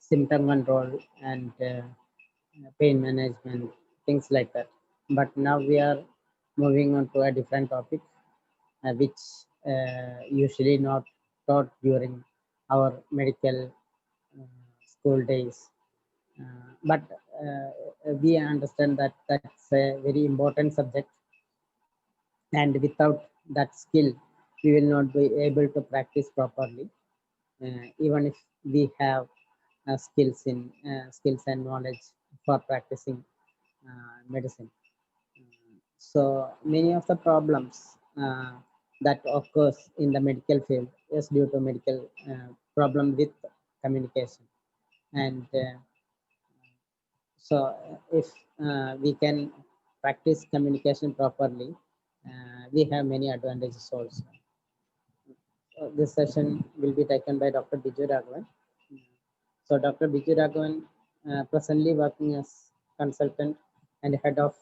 symptom control and pain management, things like that. But now we are moving on to a different topic, which usually not taught during our medical school days. But we understand that that's a very important subject, and without that skill, we will not be able to practice properly, even if we have skills and knowledge for practicing medicine. So many of the problems that occurs in the medical field is due to medical problem with communication. And so if we can practice communication properly, we have many advantages also. This session will be taken by Dr. Biju Raghavan. So Dr. Biju Raghavan presently working as consultant and head of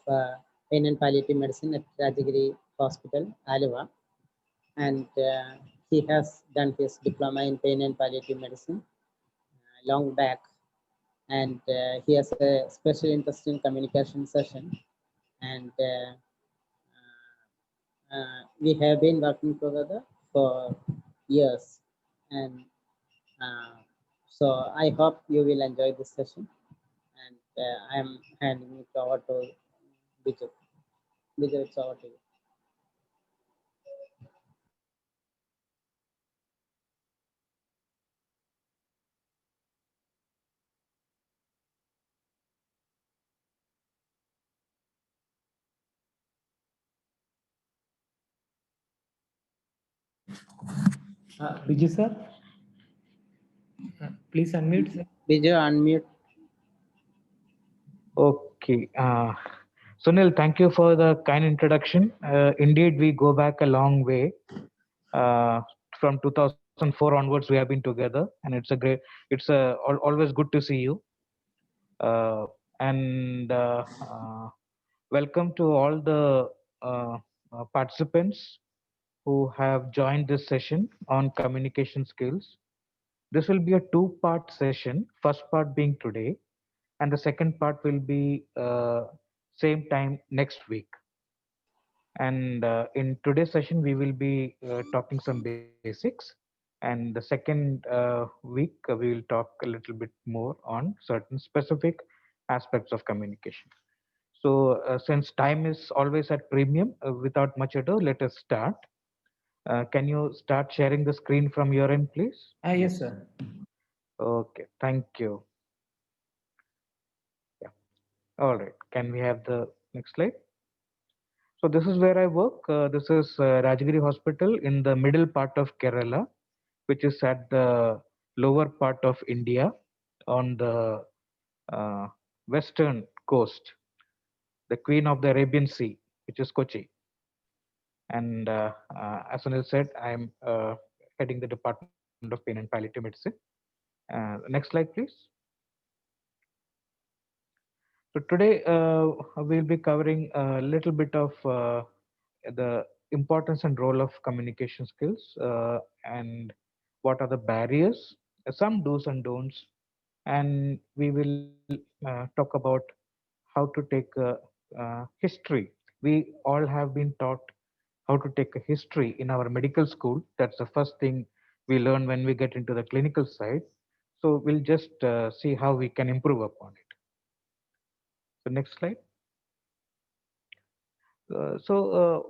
pain and palliative medicine at Rajagiri Hospital, Aluva, and he has done his diploma in pain and palliative medicine long back, and he has a special interest in communication session, and we have been working together for years, and uh, so I hope you will enjoy this session, and I am handing it over to Biju. Biju, it's over to you. Biju sir, please unmute. Biju, unmute. Okay. Sunil, thank you for the kind introduction. Indeed, we go back a long way. From 2004 onwards, we have been together, and it's always good to see you. And welcome to all the participants who have joined this session on communication skills. This will be a two-part session. First part being today, and the second part will be same time next week. And in today's session we will be talking some basics, and the second week we will talk a little bit more on certain specific aspects of communication. So since time is always at premium, without much ado, let us start. Can you start sharing the screen from your end, please? Yes, sir. Okay, thank you. Yeah. All right, can we have the next slide? So this is where I work. This is Rajagiri Hospital in the middle part of Kerala, which is at the lower part of India on the uh, western coast, the Queen of the Arabian Sea, which is Kochi. And as Sunil said, I'm heading the Department of Pain and Palliative Medicine. Next slide, please. So today we'll be covering a little bit of the importance and role of communication skills, and what are the barriers, some do's and don'ts, and we will talk about how to take history. We all have been taught how to take a history in our medical school. That's the first thing we learn when we get into the clinical side. So we'll just see how we can improve upon it. So next slide.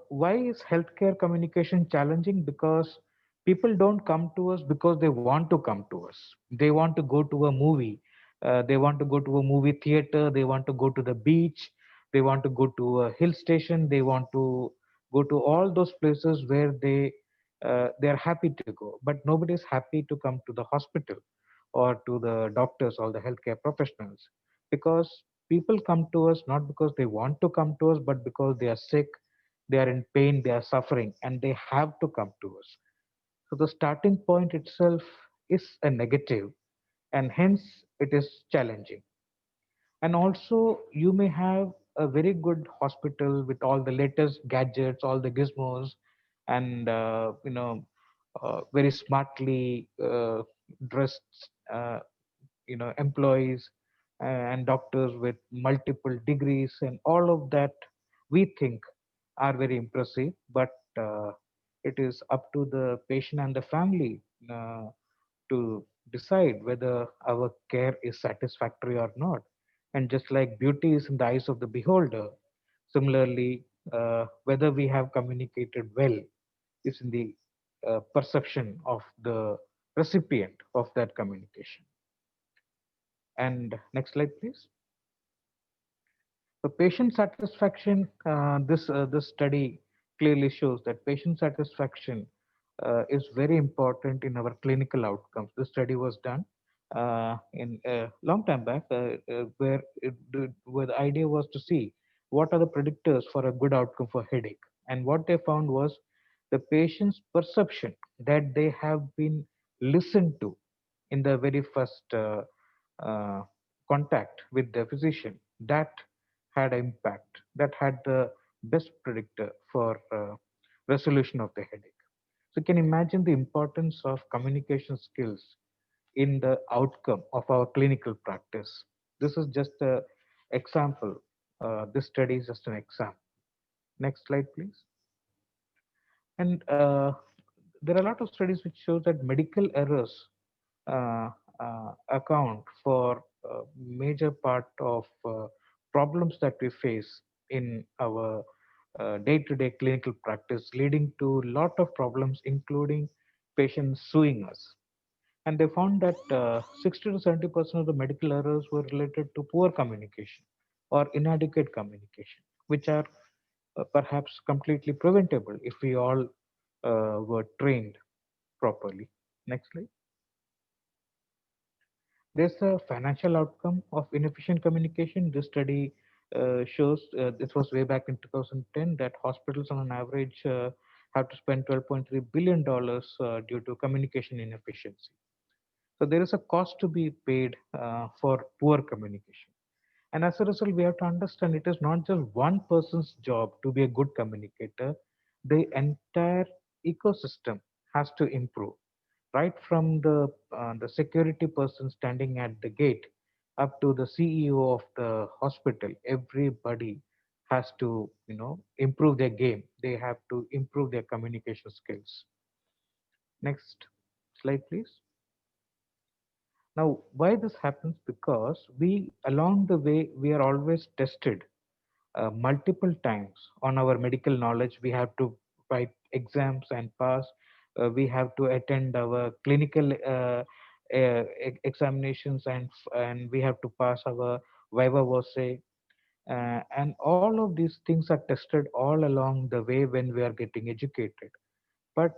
Why is healthcare communication challenging? Because people don't come to us because they want to come to us. They want to go to a movie. They want to go to a movie theater. They want to go to the beach. They want to go to a hill station. They want to go to all those places where they are happy to go. But nobody is happy to come to the hospital or to the doctors or the healthcare professionals, because people come to us not because they want to come to us, but because they are sick, they are in pain, they are suffering, and they have to come to us. So the starting point itself is a negative, and hence it is challenging. And also, you may have a very good hospital with all the latest gadgets, all the gizmos, and very smartly dressed employees and doctors with multiple degrees and all of that we think are very impressive, but it is up to the patient and the family to decide whether our care is satisfactory or not. And just like beauty is in the eyes of the beholder, similarly, whether we have communicated well is in the perception of the recipient of that communication. And next slide, please. So patient satisfaction, this study clearly shows that patient satisfaction is very important in our clinical outcomes. This study was done in a long time back, where the idea was to see what are the predictors for a good outcome for headache. And what they found was the patient's perception that they have been listened to in the very first uh, contact with the physician. That had impact, that had the best predictor for resolution of the headache. So you can imagine the importance of communication skills in the outcome of our clinical practice. This is just an example. This study is just an example. Next slide, please. And there are a lot of studies which show that medical errors uh, account for a major part of problems that we face in our day-to-day clinical practice, leading to a lot of problems, including patients suing us. And they found that 60 to 70% of the medical errors were related to poor communication or inadequate communication, which are perhaps completely preventable if we all were trained properly. Next slide. There's a financial outcome of inefficient communication. This study shows, this was way back in 2010, that hospitals on an average have to spend $12.3 billion due to communication inefficiency. So there is a cost to be paid for poor communication. And as a result, we have to understand it is not just one person's job to be a good communicator. The entire ecosystem has to improve, right from the security person standing at the gate up to the CEO of the hospital. Everybody has to, improve their game. They have to improve their communication skills. Next slide, please. Now, why this happens? Because we, along the way, we are always tested multiple times on our medical knowledge. We have to write exams and pass. We have to attend our clinical examinations, and we have to pass our viva voce. And all of these things are tested all along the way when we are getting educated. But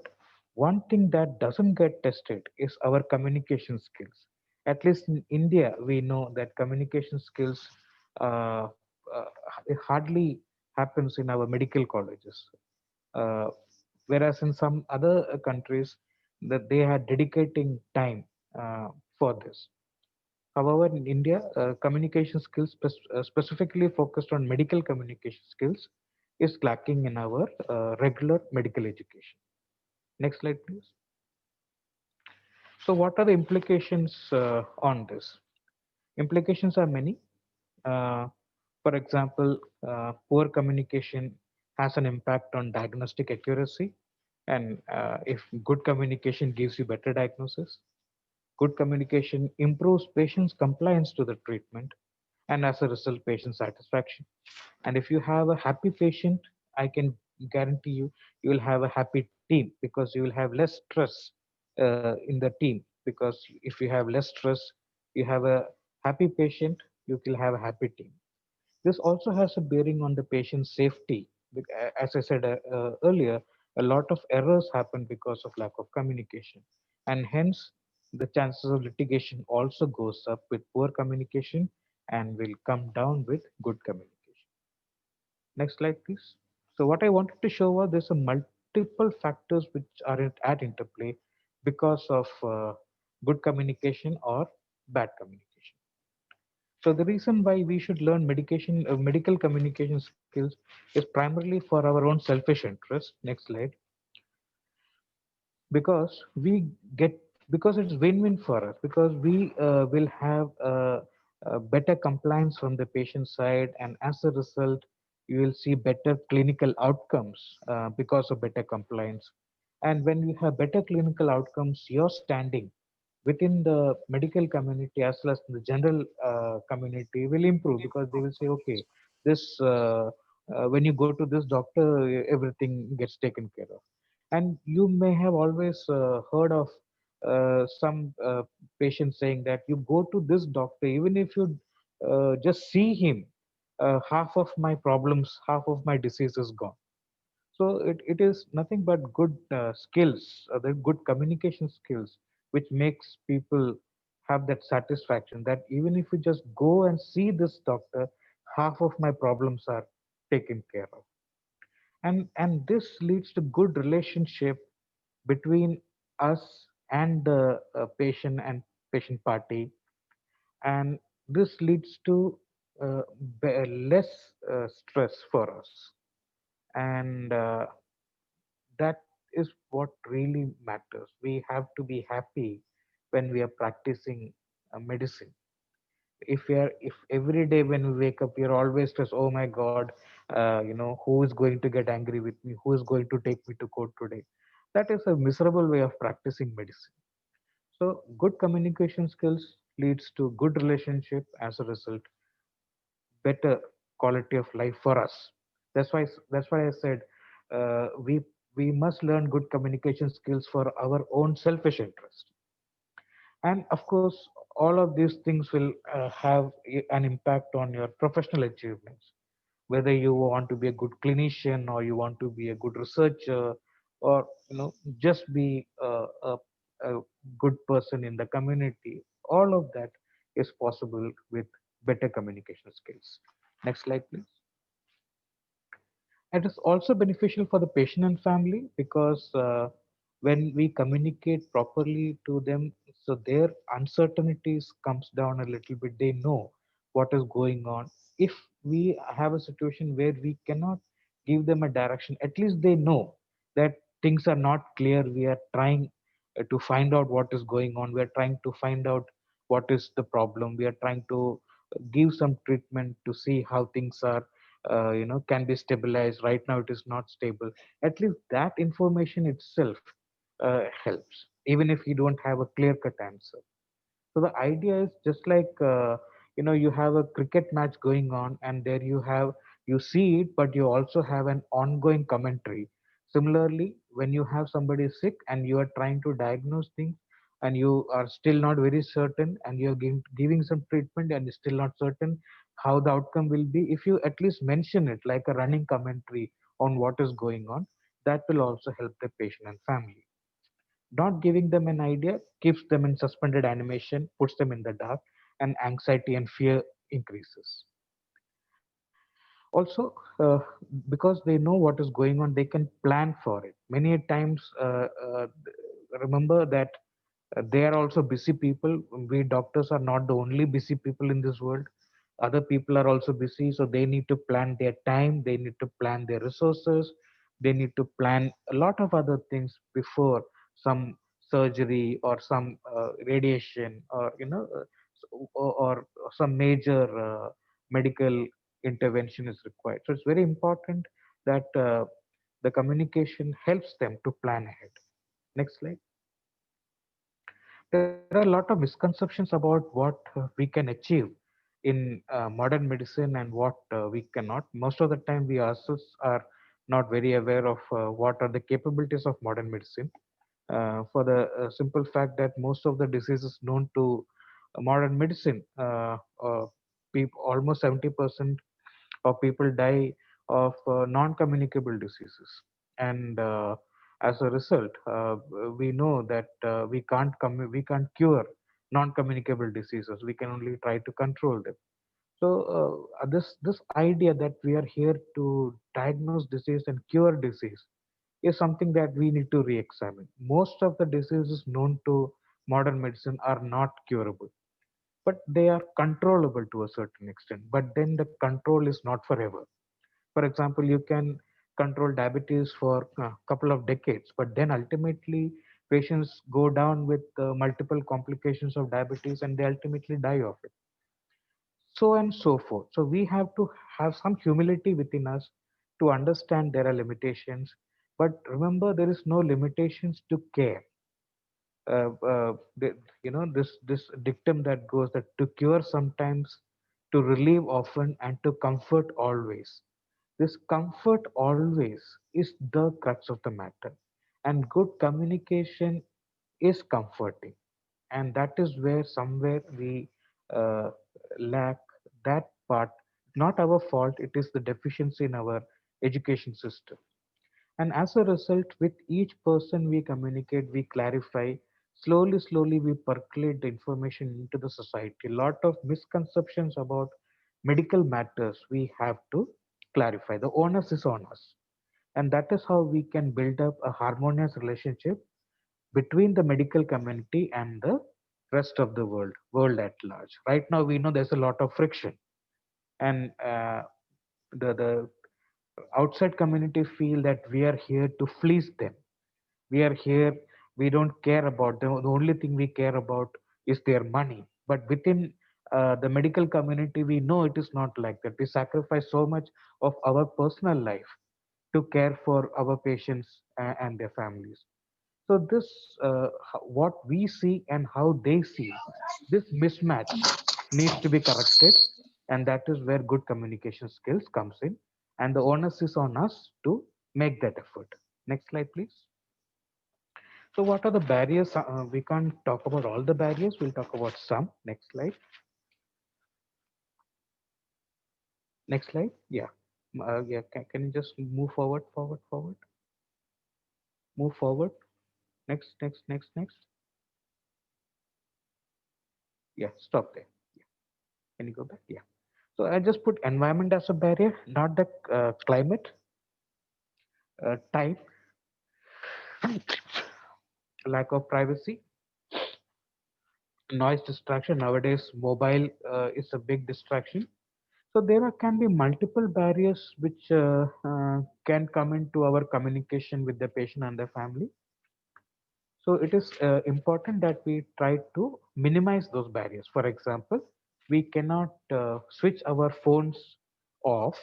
one thing that doesn't get tested is our communication skills. At least in India, we know that communication skills uh, uh, hardly happens in our medical colleges. Uh, Whereas in some other countries, that they are dedicating time for this. However, in India, communication skills, specifically focused on medical communication skills, is lacking in our regular medical education. Next slide, please. So, what are the implications on this? Implications are many. Uh, for example, poor communication has an impact on diagnostic accuracy, and if good communication gives you better diagnosis, good communication improves patients' compliance to the treatment, and as a result, patient satisfaction. And if you have a happy patient, I can guarantee you, you will have a happy team because you will have less stress in the team. Because if you have less stress, you have a happy patient, you will have a happy team. This also has a bearing on the patient's safety. As I said earlier, a lot of errors happen because of lack of communication, and hence the chances of litigation also goes up with poor communication and will come down with good communication. Next slide, please. So what I wanted to show was there's a multiple factors which are at interplay because of good communication or bad communication. So the reason why we should learn medical communication skills is primarily for our own selfish interest. Next slide. Because we get because it's win-win for us, because we will have better compliance from the patient side, and as a result you will see better clinical outcomes because of better compliance. And when you have better clinical outcomes, your standing within the medical community as well as the general community will improve, because they will say, okay, this when you go to this doctor, everything gets taken care of. And you may have always heard of some patients saying that you go to this doctor, even if you just see him, half of my problems, half of my disease is gone. So it is nothing but good skills, the good communication skills, which makes people have that satisfaction that even if you just go and see this doctor, half of my problems are taken care of. And this leads to good relationship between us and the patient and patient party, and this leads to less stress for us. And that is what really matters. We have to be happy when we are practicing medicine. If every day when we wake up we are always stressed, oh my god, who is going to get angry with me, who is going to take me to court today, that is a miserable way of practicing medicine. So good communication skills leads to good relationship, as a result better quality of life for us. That's why I said we must learn good communication skills for our own selfish interest. And of course all of these things will have an impact on your professional achievements, whether you want to be a good clinician or you want to be a good researcher, or just be a good person in the community. All of that is possible with better communication skills. Next slide, please. It is also beneficial for the patient and family, because when we communicate properly to them, so their uncertainties comes down a little bit. They know what is going on. If we have a situation where we cannot give them a direction, at least they know that things are not clear. We are trying to find out what is going on. We are trying to find out what is the problem. We are trying to give some treatment to see how things are, can be stabilized. Right now it is not stable. At least that information itself helps, even if you don't have a clear cut answer. So the idea is just like, you have a cricket match going on, and there you see it, but you also have an ongoing commentary. Similarly, when you have somebody sick and you are trying to diagnose things, and you are still not very certain, and you're giving some treatment and you're still not certain how the outcome will be, if you at least mention it like a running commentary on what is going on, that will also help the patient and family. Not giving them an idea keeps them in suspended animation, puts them in the dark, and anxiety and fear increases. Also, because they know what is going on, they can plan for it. Many times, remember that they are also busy people. We doctors are not the only busy people in this world. Other people are also busy, so they need to plan their time, they need to plan their resources, they need to plan a lot of other things before some surgery or some radiation, or or some major medical intervention is required. So it's very important that the communication helps them to plan ahead. Next slide. There are a lot of misconceptions about what we can achieve in modern medicine and what we cannot. Most of the time, we ourselves are not very aware of what are the capabilities of modern medicine. For the simple fact that most of the diseases known to modern medicine, almost 70% of people die of non-communicable diseases. And as a result, we know that we can't cure non-communicable diseases. We can only try to control them. So this idea that we are here to diagnose disease and cure disease is something that we need to re-examine. Most of the diseases known to modern medicine are not curable, but they are controllable to a certain extent. But then the control is not forever. For example, you can control diabetes for a couple of decades, but then ultimately Patients go down with multiple complications of diabetes and they ultimately die of it. So and so forth. So we have to have some humility within us to understand there are limitations. But remember, there is no limitations to care. This dictum that goes that to cure sometimes, to relieve often, and to comfort always. This comfort always is the crux of the matter, and good communication is comforting, and that is where somewhere we uh, lack that part. Not our fault, it is the deficiency in our education system. And as a result, with each person we communicate, we clarify. Slowly, we percolate the information into the society. A lot of misconceptions about medical matters we have to clarify. The onus is on us. And that is how we can build up a harmonious relationship between the medical community and the rest of the world at large. Right now, we know there's a lot of friction, and the outside community feel that we are here to fleece them. We are here, we don't care about them. The only thing we care about is their money. But within the medical community, we know it is not like that. We sacrifice so much of our personal life to care for our patients and their families. So this, what we see and how they see, this mismatch needs to be corrected, and that is where good communication skills comes in, and the onus is on us to make that effort. Next slide, please. So what are the barriers? We can't talk about all the barriers. We'll talk about some. Next slide. Next slide. Yeah. Yeah. Can you just move forward, forward? Move forward. Next. Yeah. Stop there. Yeah. Can you go back? Yeah. So I just put environment as a barrier, not the climate, time, lack of privacy, noise distraction. Nowadays, mobile is a big distraction. So there can be multiple barriers which can come into our communication with the patient and the family. So it is important that we try to minimize those barriers. For example, we cannot switch our phones off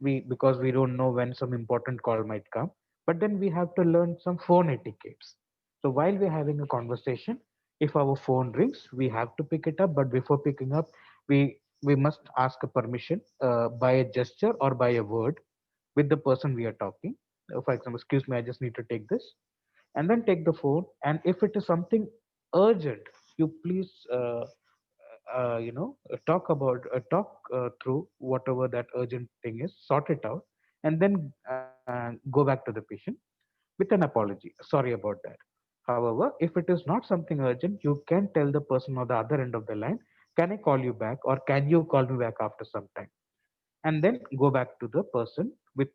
because we don't know when some important call might come. But then we have to learn some phone etiquettes. So while we're having a conversation, if our phone rings, we have to pick it up. But before picking up, we must ask a permission by a gesture or by a word with the person we are talking. For example, excuse me, I just need to take this, and then take the phone. And if it is something urgent, you please talk through whatever that urgent thing is, sort it out, and then go back to the patient with an apology. Sorry about that. However, if it is not something urgent, you can tell the person on the other end of the line, can I call you back, or can you call me back after some time? And then go back to the person with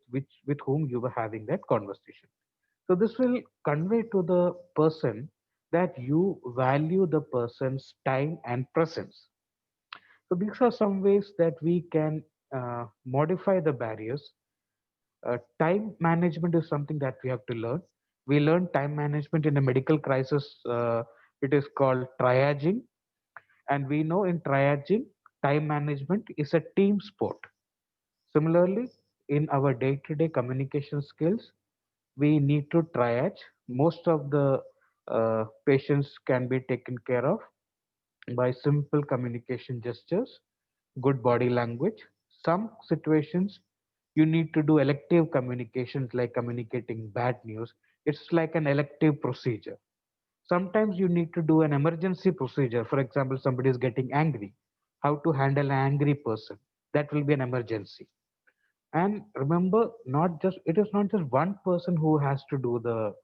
whom you were having that conversation. So this will convey to the person that you value the person's time and presence. So these are some ways that we can modify the barriers. Time management is something that we have to learn. We learn time management in a medical crisis. It is called triaging, and we know in triaging, time management is a team sport. Similarly, in our day-to-day communication skills, we need to triage. Most of the patients can be taken care of by simple communication gestures, good body language. Some situations you need to do elective communications like communicating bad news. It's like an elective procedure. Sometimes you need to do an emergency procedure. For example, somebody is getting angry. How to handle an angry person? That will be an emergency. And remember, not just it is not just one person who has to do the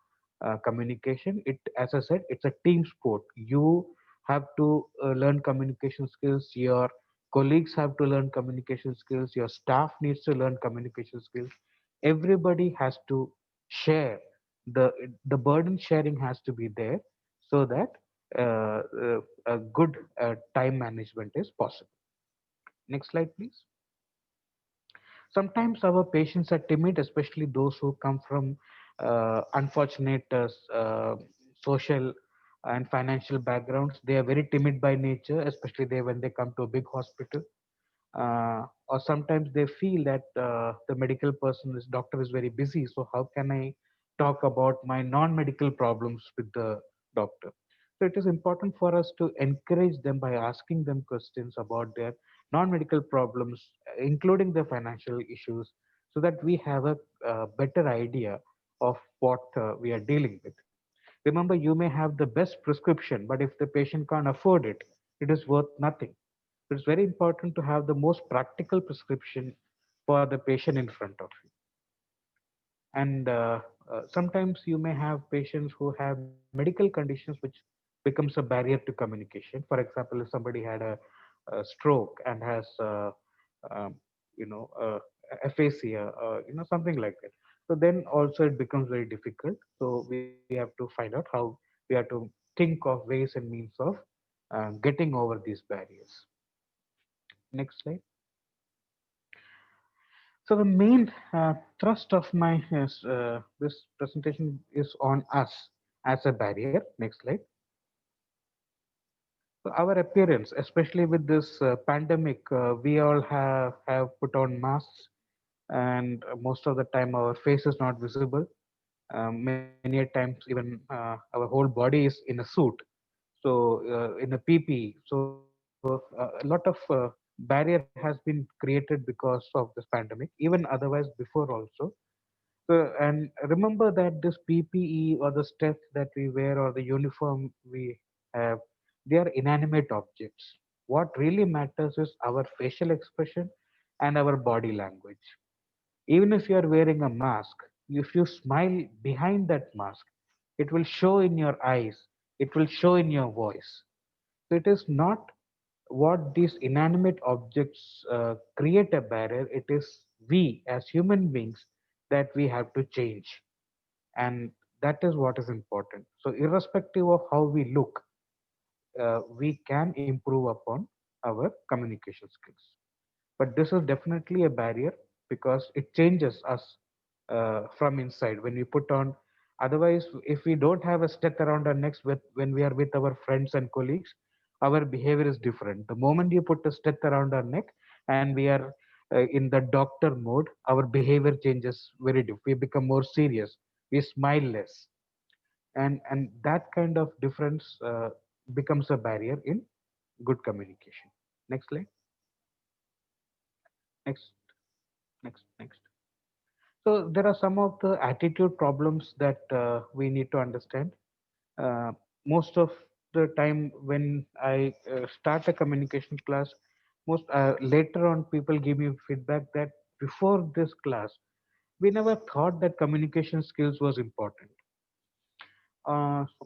communication. It, as I said, it's a team sport. You have to learn communication skills. Your colleagues have to learn communication skills. Your staff needs to learn communication skills. Everybody has to share. The burden sharing has to be there, so that a good time management is possible. Next slide, please. Sometimes our patients are timid, especially those who come from unfortunate social and financial backgrounds. They are very timid by nature, especially when they come to a big hospital. Or sometimes they feel that the medical person, this doctor, is very busy. So how can I talk about my non-medical problems with the doctor? So it is important for us to encourage them by asking them questions about their non-medical problems, including the financial issues, so that we have a better idea of what we are dealing with. Remember, you may have the best prescription, but if the patient can't afford it, it is worth nothing. It's very important to have the most practical prescription for the patient in front of you. And sometimes you may have patients who have medical conditions which becomes a barrier to communication. For example, if somebody had a stroke and has um, aphasia, something like that, so then also it becomes very difficult. So we have to find out how we have to think of ways and means of getting over these barriers. Next slide. So the main thrust of my this presentation is on us as a barrier. Next slide. So our appearance, especially with this pandemic, we all have put on masks, and most of the time our face is not visible. Many a times, even our whole body is in a suit, so in a PPE. So a lot of barrier has been created because of this pandemic, even otherwise before also. So, and remember that this PPE or the stuff that we wear or the uniform we have, they are inanimate objects. What really matters is our facial expression and our body language. Even if you are wearing a mask, if you smile behind that mask, it will show in your eyes, it will show in your voice. So it is not what these inanimate objects create a barrier, it is we as human beings that we have to change. And that is what is important. So, irrespective of how we look, we can improve upon our communication skills. But this is definitely a barrier because it changes us from inside when we put on. Otherwise, if we don't have a step around our necks when we are with our friends and colleagues, our behavior is different. The moment you put a step around our neck and we are in the doctor mode, our behavior changes very different. We become more serious, we smile less, and that kind of difference becomes a barrier in good communication. Next slide. Next, next. So there are some of the attitude problems that we need to understand. Most of the time when I start a communication class, most later on people give me feedback that before this class, we never thought that communication skills was important.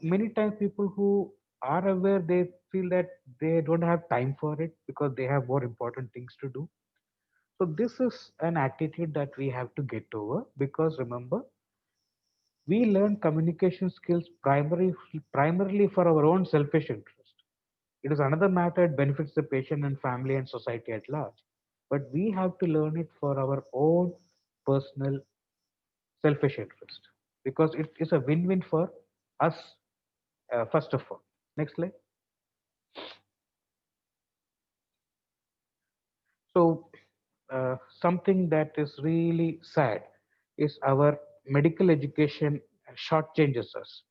Many times people who are aware, they feel that they don't have time for it because they have more important things to do. So this is an attitude that we have to get over, because remember, we learn communication skills primarily for our own selfish interest. It is another matter, it benefits the patient and family and society at large. But we have to learn it for our own personal selfish interest, because it is a win-win for us, first of all. Next slide. So, something that is really sad is our medical education shortchanges us.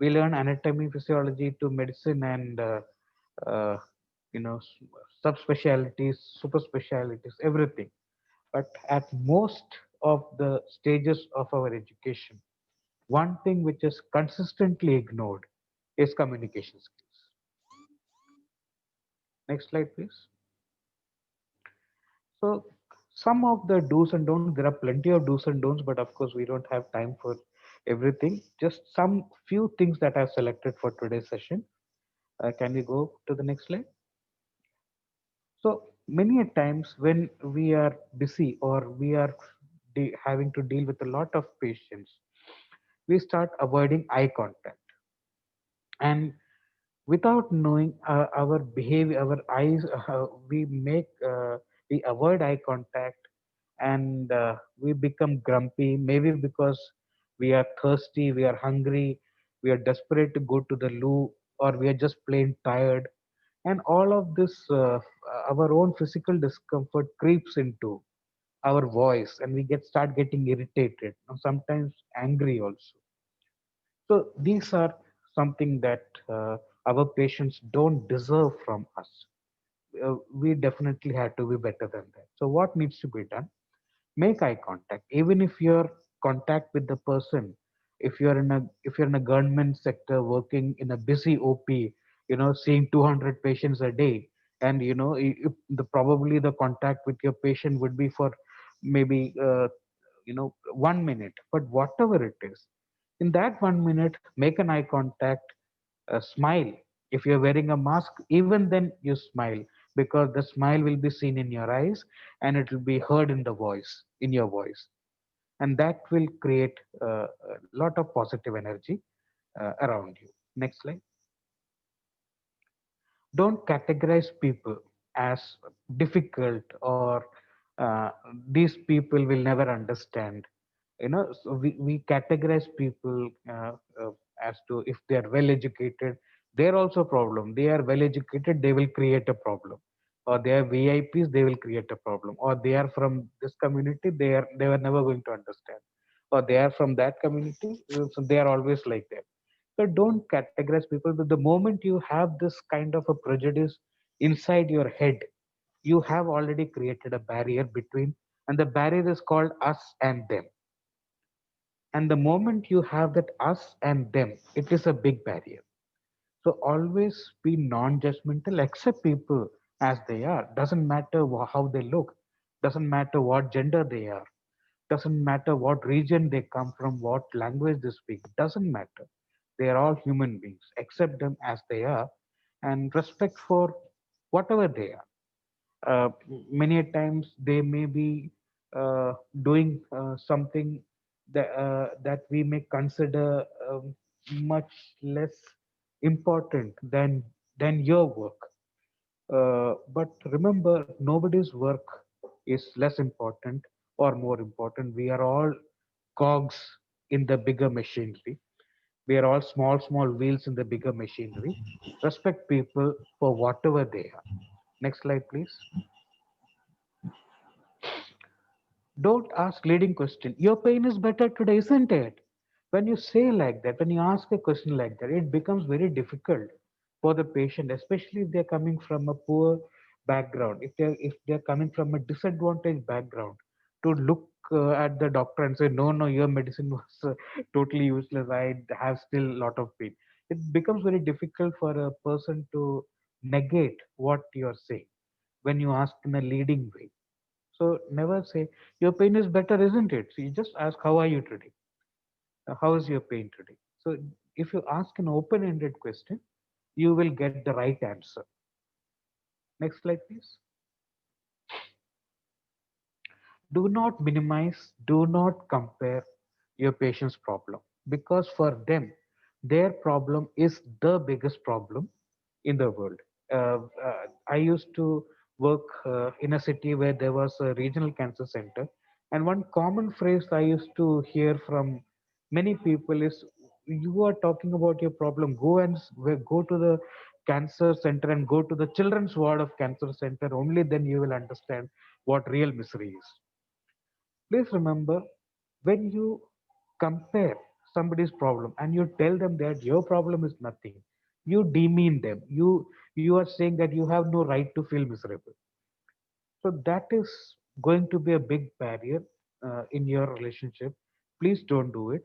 We learn anatomy, physiology to medicine, and uh, subspecialties, super specialties, everything. But at most of the stages of our education, one thing which is consistently ignored is communication skills. Next slide, please. So some of the do's and don'ts, there are plenty of do's and don'ts, but of course we don't have time for everything. Just some few things that I've selected for today's session. Can we go to the next slide? So many a times when we are busy or we are having to deal with a lot of patients, we start avoiding eye contact. And without knowing our behavior, our eyes, we avoid eye contact, and we become grumpy, maybe because we are thirsty, we are hungry, we are desperate to go to the loo, or we are just plain tired. And all of this, our own physical discomfort creeps into our voice, and we get start getting irritated and sometimes angry also. So these are something that our patients don't deserve from us. We definitely have to be better than that. So what needs to be done? Make eye contact. Even if your contact with the person, if you're in a government sector working in a busy OP, seeing 200 patients a day, and if probably the contact with your patient would be for maybe 1 minute, but whatever it is, in that 1 minute, make an eye contact, smile. If you're wearing a mask, even then you smile, because the smile will be seen in your eyes, and it will be heard in the voice, in your voice, and that will create a lot of positive energy around you. Next slide. Don't categorize people as difficult, or these people will never understand. So we categorize people as to if they are well educated, they're also a problem. They are well educated, they will create a problem. Or they are VIPs, they will create a problem. Or they are from this community, they were never going to understand. Or they are from that community, so they are always like that. So don't categorize people. But the moment you have this kind of a prejudice inside your head, you have already created a barrier between, and the barrier is called us and them. And the moment you have that us and them, it is a big barrier. So always be non-judgmental, accept people as they are. Doesn't matter how they look, doesn't matter what gender they are, doesn't matter what region they come from, what language they speak, doesn't matter. They are all human beings. Accept them as they are, and respect for whatever they are. Many a times they may be doing something that we may consider much less important than your work. But remember, nobody's work is less important or more important. We are all cogs in the bigger machinery. We are all small wheels in the bigger machinery. Respect people for whatever they are. Next slide, please. Don't ask leading question. Your pain is better today, isn't it? When you say like that, when you ask a question like that, it becomes very difficult for the patient, especially if they're coming from a poor background, if they're coming from a disadvantaged background, to look at the doctor and say, no, your medicine was totally useless. I have still a lot of pain. It becomes very difficult for a person to negate what you're saying when you ask in a leading way. So never say your pain is better, isn't it? So you just ask, how are you today? How is your pain today? So if you ask an open-ended question, you will get the right answer. Next slide, please. Do not minimize, do not compare your patient's problem, because for them, their problem is the biggest problem in the world. I used to work in a city where there was a regional cancer center, and one common phrase I used to hear from many people is, "You are talking about your problem. Go to the cancer center and go to the children's ward of cancer center. Only then you will understand what real misery is." Please remember, when you compare somebody's problem and you tell them that your problem is nothing, you demean them. You are saying that you have no right to feel miserable. So that is going to be a big barrier in your relationship. Please don't do it.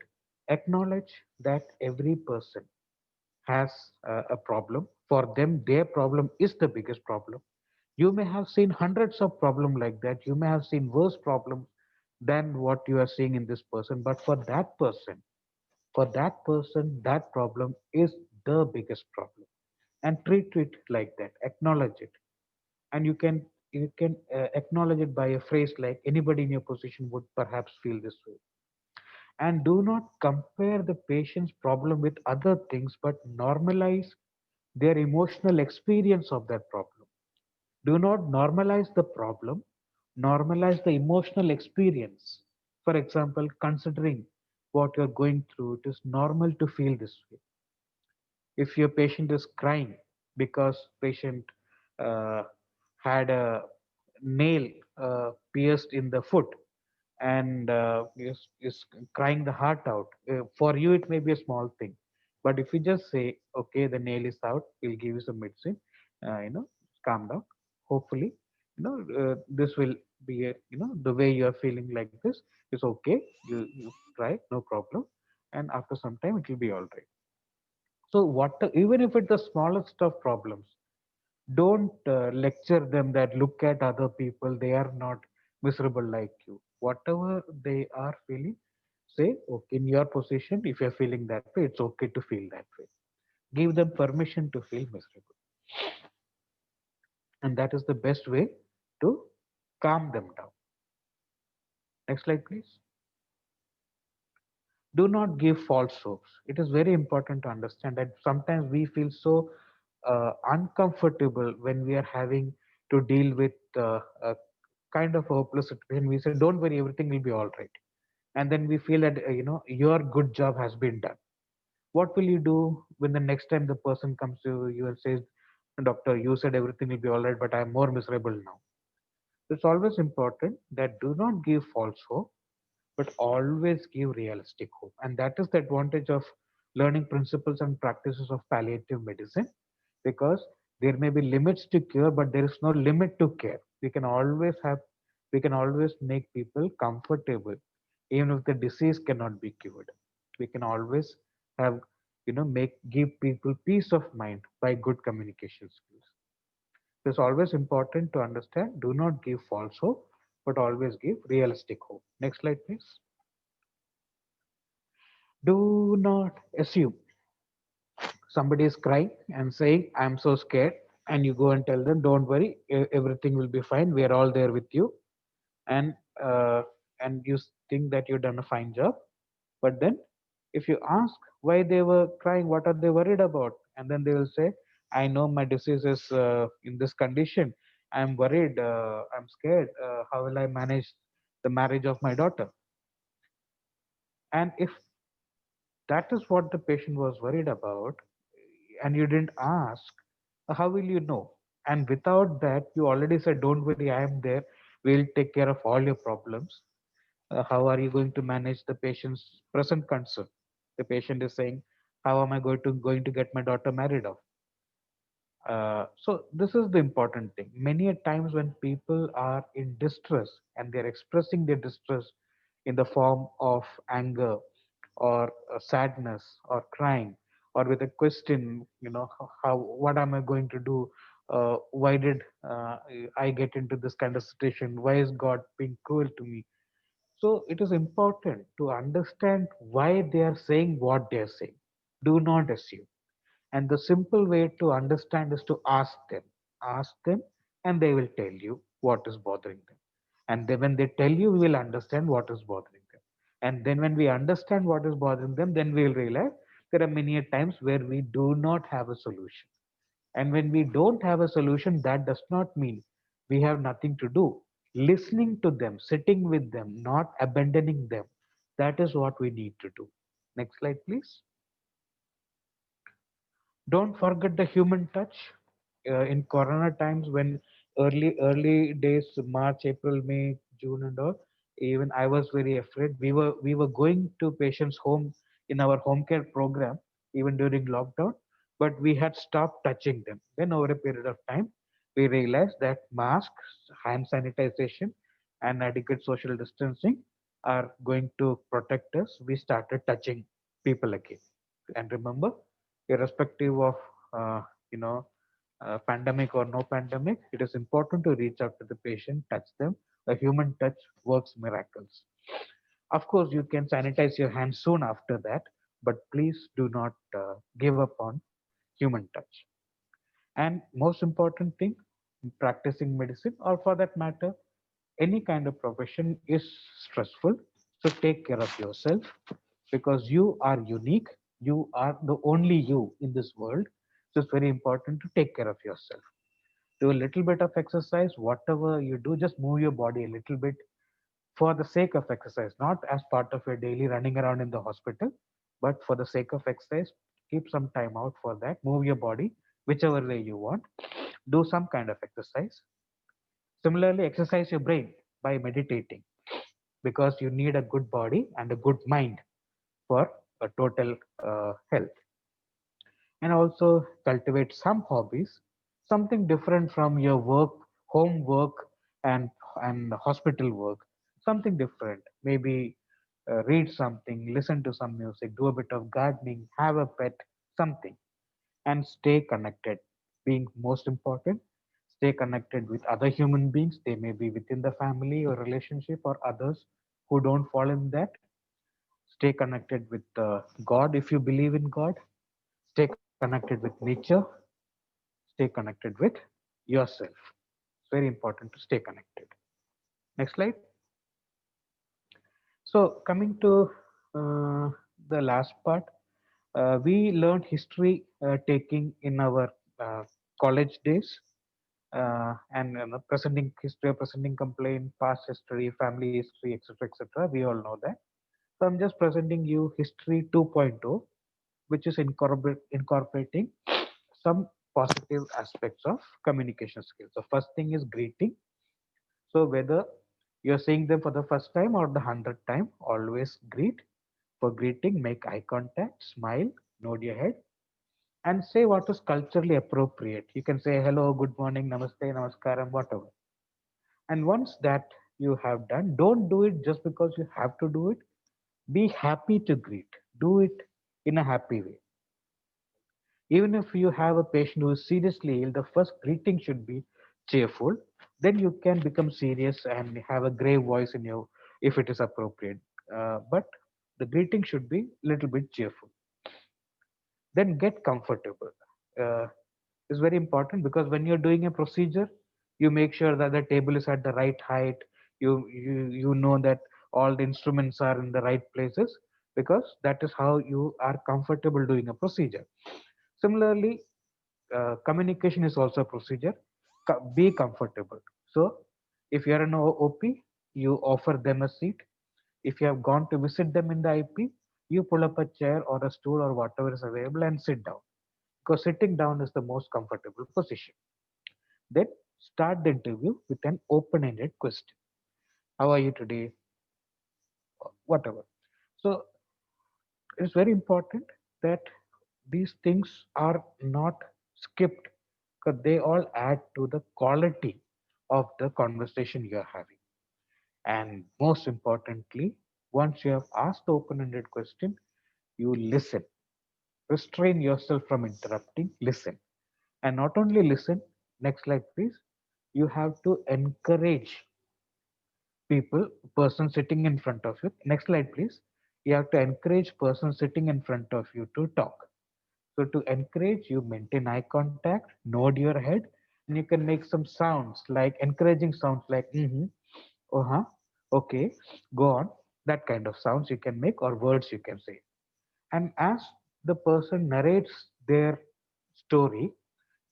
Acknowledge that every person has a problem. For them, their problem is the biggest problem. You may have seen hundreds of problems like that. You may have seen worse problems than what you are seeing in this person. But for that person, that problem is the biggest problem. And treat it like that. Acknowledge it. And you can acknowledge it by a phrase like, anybody in your position would perhaps feel this way. And do not compare the patient's problem with other things, but normalize their emotional experience of that problem. Do not normalize the problem, normalize the emotional experience. For example, considering what you're going through, it is normal to feel this way. If your patient is crying because patient uh, had a nail pierced in the foot and is crying the heart out, for you it may be a small thing, but if you just say, okay, the nail is out, we'll give you some medicine, calm down, hopefully, this will be a, the way you are feeling like this is okay, you try, no problem, and after some time it will be all right. So what, even if it's the smallest of problems, don't lecture them that look at other people, they are not miserable like you. Whatever they are feeling, say, okay, in your position, if you're feeling that way, it's okay to feel that way. Give them permission to feel miserable. And that is the best way to calm them down. Next slide, please. Do not give false hopes. It is very important to understand that sometimes we feel so uncomfortable when we are having to deal with a kind of a hopeless situation. We say, "Don't worry, everything will be all right," and then we feel that your good job has been done. What will you do when the next time the person comes to you and says, "Doctor, you said everything will be all right, but I am more miserable now." It's always important that do not give false hope, but always give realistic hope. And that is the advantage of learning principles and practices of palliative medicine, because there may be limits to cure, but there is no limit to care. We can always make people comfortable, even if the disease cannot be cured. We can always have, give people peace of mind by good communication skills. It's always important to understand, do not give false hope, but always give realistic hope. Next slide, please. Do not assume. Somebody is crying and saying, I'm so scared, and you go and tell them, don't worry, everything will be fine, we are all there with you, and uh, and you think that you've done a fine job. But then if you ask why they were crying, what are they worried about, and then they will say, I know my disease is in this condition, I'm worried, I'm scared, how will I manage the marriage of my daughter? And if that is what the patient was worried about, and you didn't ask, how will you know? And without that, you already said, don't worry, I am there, we'll take care of all your problems. How are you going to manage the patient's present concern? The patient is saying, how am I going to get my daughter married off? So this is the important thing. Many a times when people are in distress and they're expressing their distress in the form of anger or sadness or crying or with a question, how, what am I going to do? Why did I get into this kind of situation? Why is God being cruel to me? So it is important to understand why they are saying what they are saying. Do not assume. And the simple way to understand is to ask them. Ask them, and they will tell you what is bothering them. And then when they tell you, we will understand what is bothering them. And then when we understand what is bothering them, then we will realize there are many times where we do not have a solution. And when we don't have a solution, that does not mean we have nothing to do. Listening to them, sitting with them, not abandoning them, that is what we need to do. Next slide, please. Don't forget the human touch. In corona times, when early days, March, April, May, June, and all, even I was very afraid. We were going to patients home in our home care program even during lockdown, but we had stopped touching them. Then over a period of time, we realized that masks, hand sanitization, and adequate social distancing are going to protect us. We started touching people again. And remember, irrespective of uh, you know pandemic or no pandemic, it is important to reach out to the patient, touch them. A human touch works miracles. Of course, you can sanitize your hands soon after that, but please do not give up on human touch. And most important thing, practicing medicine, or for that matter, any kind of profession, is stressful. So take care of yourself, because you are unique. You are the only you in this world. So it's very important to take care of yourself. Do a little bit of exercise. Whatever you do, just move your body a little bit for the sake of exercise, not as part of your daily running around in the hospital, but for the sake of exercise. keep some time out for that. Move your body whichever way you want. Do some kind of exercise. Similarly, exercise your brain by meditating, because you need a good body and a good mind for a total health. And also cultivate some hobbies, something different from your work, home work, and hospital work. Something different. Maybe read something, listen to some music, do a bit of gardening, have a pet, something, and stay connected. Being most important, stay connected with other human beings. They may be within the family or relationship, or others who don't fall in that. Stay connected with God if you believe in God. Stay connected with nature. Stay connected with yourself. It's very important to stay connected. Next slide. So coming to the last part, we learned history taking in our college days, and presenting history, presenting complaint, past history, family history, etc., etc. We all know that. So I'm just presenting you history 2.0, which is incorporating some positive aspects of communication skills. The first thing is greeting. So whether you're seeing them for the first time or the 100th time, always greet. For greeting, make eye contact, smile, nod your head, and say what is culturally appropriate. You can say hello, good morning, namaste, namaskaram, whatever. And once that you have done, don't do it just because you have to do it. Be happy to greet. Do it in a happy way. Even if you have a patient who is seriously ill, the first greeting should be cheerful. Then you can become serious and have a grave voice in you if it is appropriate. But the greeting should be a little bit cheerful. Then get comfortable. Uh, is very important, because when you're doing a procedure, you make sure that the table is at the right height. You know that all the instruments are in the right places, because that is how you are comfortable doing a procedure. Similarly, communication is also a procedure. Be comfortable. So if you are an OP, you offer them a seat. If you have gone to visit them in the IP, you pull up a chair or a stool or whatever is available and sit down, because sitting down is the most comfortable position. Then start the interview with an open-ended question. How are you today? Whatever. So it's very important that these things are not skipped, because they all add to the quality of the conversation you're having. And most importantly, once you have asked the open-ended question, you listen. Restrain yourself from interrupting. Listen. And not only listen, next slide, please. You have to encourage people, person sitting in front of you. Next slide, please. You have to encourage person sitting in front of you to talk. So to encourage, you maintain eye contact, nod your head, and you can make some sounds like encouraging sounds like mm-hmm, uh-huh, okay, go on. That kind of sounds you can make, or words you can say. And as the person narrates their story,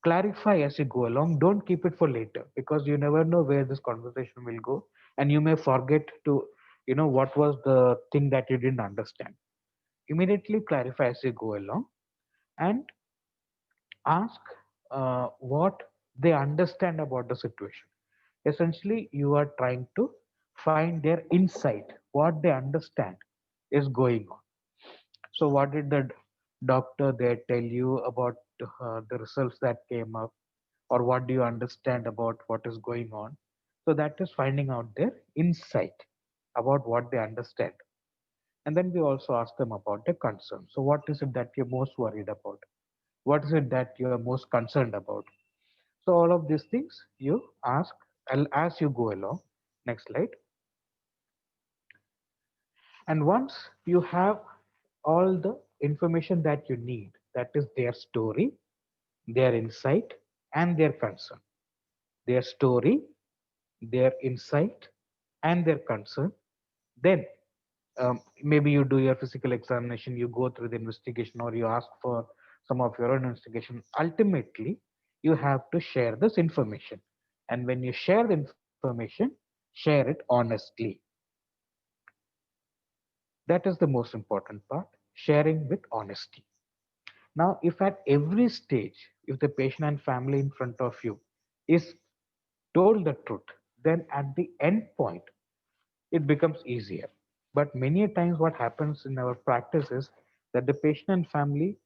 clarify as you go along. Don't keep it for later, because you never know where this conversation will go, and you may forget to, what was the thing that you didn't understand. Immediately clarify as you go along, and ask what they understand about the situation. Essentially, you are trying to find their insight, what they understand is going on. So what did the doctor there tell you about the results that came up, or what do you understand about what is going on? So that is finding out their insight about what they understand. And then we also ask them about their concern. So what is it that you're most worried about? What is it that you're most concerned about? So all of these things you ask as you go along. Next slide. And once you have all the information that you need, that is their story, their insight, and their concern. Their story, their insight, and their concern. Then maybe you do your physical examination, you go through the investigation, or you ask for some of your own investigation. Ultimately, you have to share this information. And when you share the information, share it honestly. That is the most important part, sharing with honesty. Now, if at every stage, if the patient and family in front of you is told the truth, then at the end point, it becomes easier. But many a times, what happens in our practice is that the patient and family,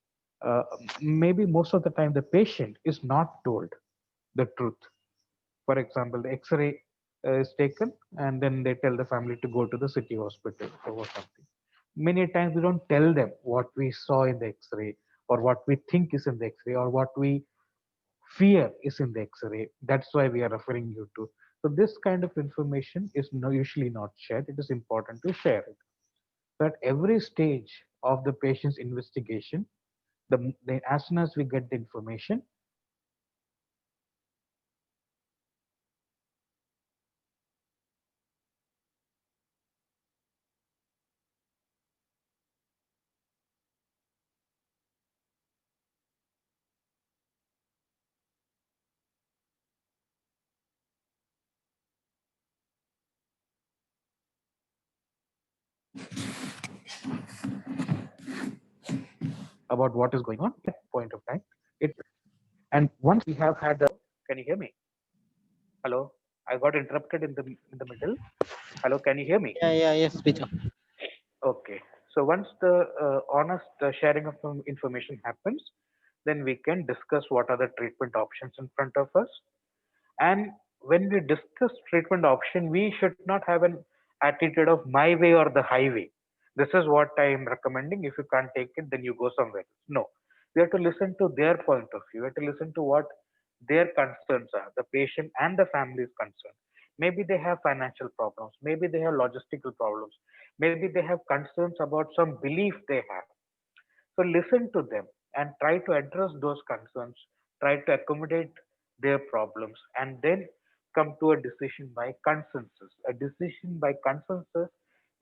uh, maybe most of the time, the patient is not told the truth. For example, the X-ray is taken, and then they tell the family to go to the city hospital or something. Many times we don't tell them what we saw in the X-ray, or what we think is in the X-ray, or what we fear is in the X-ray. That's why we are referring you to. So this kind of information is usually not shared. It is important to share it. So at every stage of the patient's investigation, as soon as we get the information, about what is going on at that point of time. It and once we have had the, can you hear me? Hello, I got interrupted in the middle. Hello, can you hear me? Yeah, yes, Vijay. Okay. So once the honest sharing of information happens, then we can discuss what are the treatment options in front of us. And when we discuss treatment option, we should not have an attitude of my way or the highway. This is what I am recommending. If you can't take it, then you go somewhere. No, we have to listen to their point of view. We have to listen to what their concerns are, the patient and the family's concern. Maybe they have financial problems. Maybe they have logistical problems. Maybe they have concerns about some belief they have. So listen to them and try to address those concerns, try to accommodate their problems, and then come to a decision by consensus. A decision by consensus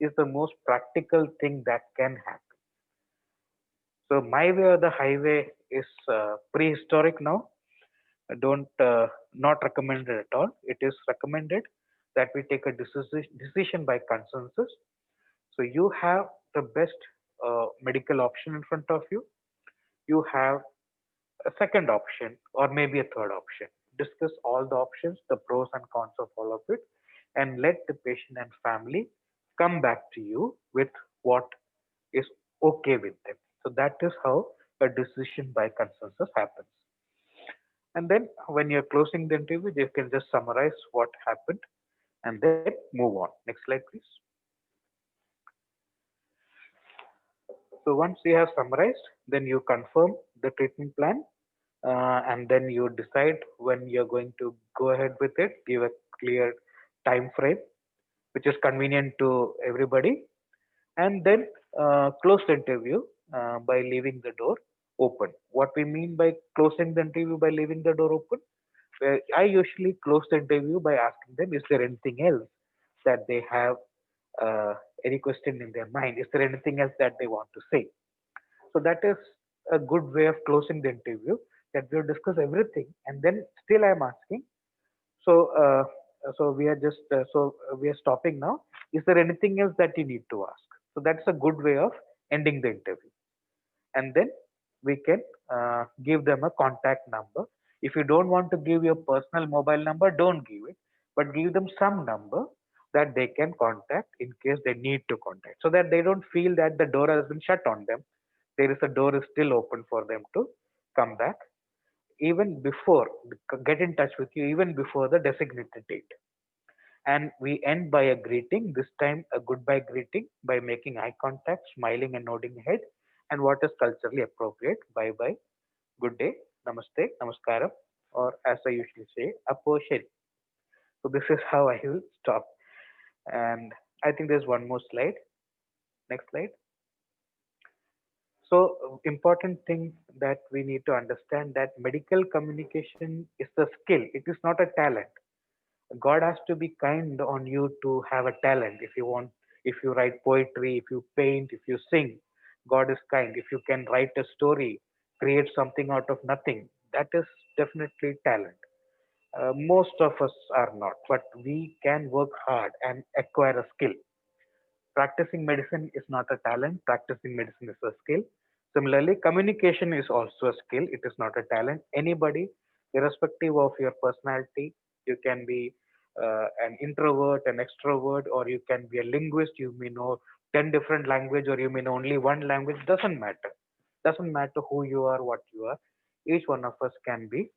is the most practical thing that can happen. So my way or the highway is prehistoric now. I don't not recommended at all. It is recommended that we take a decision by consensus. So you have the best medical option in front of you. You have a second option or maybe a third option. Discuss all the options, the pros and cons of all of it, and let the patient and family come back to you with what is okay with them. So that is how a decision by consensus happens. And then when you're closing the interview, you can just summarize what happened and then move on. Next slide, please. So once you have summarized, then you confirm the treatment plan, and then you decide when you're going to go ahead with it. Give a clear time frame, which is convenient to everybody, and then close the interview by leaving the door open. What we mean by closing the interview by leaving the door open? I usually close the interview by asking them, is there anything else that they have, any question in their mind? Is there anything else that they want to say? So that is a good way of closing the interview, that we'll discuss everything and then still I'm asking. So, we are stopping now. Is there anything else that you need to ask? So that's a good way of ending the interview. And then we can give them a contact number. If you don't want to give your personal mobile number, don't give it, but give them some number that they can contact in case they need to contact, so that they don't feel that the door has been shut on them. There is a door is still open for them to come back even before, get in touch with you even before the designated date. And we end by a greeting, this time a goodbye greeting, by making eye contact, smiling and nodding head, and what is culturally appropriate. Bye bye, good day, namaste, namaskaram, or as I usually say, apo sheri. So this is how I will stop. And I think there's one more slide. Next slide. So important thing that we need to understand, that medical communication is a skill. It is not a talent. God has to be kind on you to have a talent. If you want, if you write poetry, if you paint, if you sing, God is kind. If you can write a story, create something out of nothing, that is definitely talent. Most of us are not, but we can work hard and acquire a skill. Practicing medicine is not a talent, practicing medicine is a skill. Similarly, communication is also a skill. It is not a talent. Anybody, irrespective of your personality, you can be an introvert, an extrovert, or you can be a linguist. You may know 10 different language, or you may know only one language. Doesn't matter. Doesn't matter who you are, what you are. Each one of us can be,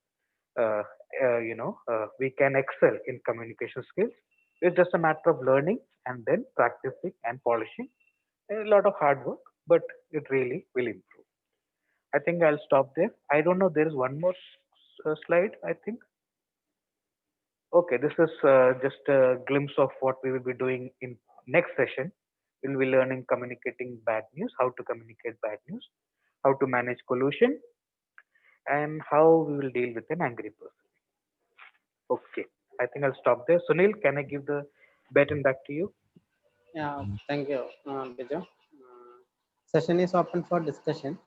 we can excel in communication skills. It's just a matter of learning and then practicing and polishing. A lot of hard work, but it really will improve. I think I'll stop there. I don't know. There is one more slide, I think. Okay, this is just a glimpse of what we will be doing in next session. We'll be learning communicating bad news, how to communicate bad news, how to manage collusion, and how we will deal with an angry person. Okay, I think I'll stop there. Sunil, can I give the baton back to you? Yeah, thank you, Biju. Session is open for discussion.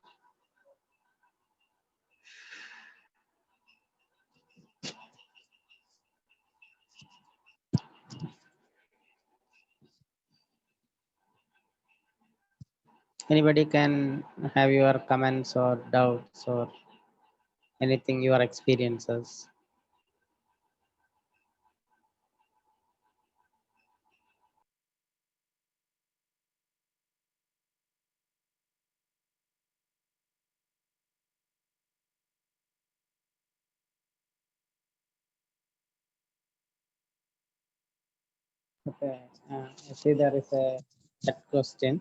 Anybody can have your comments or doubts or anything, your experiences. Okay, I see there is a chat question.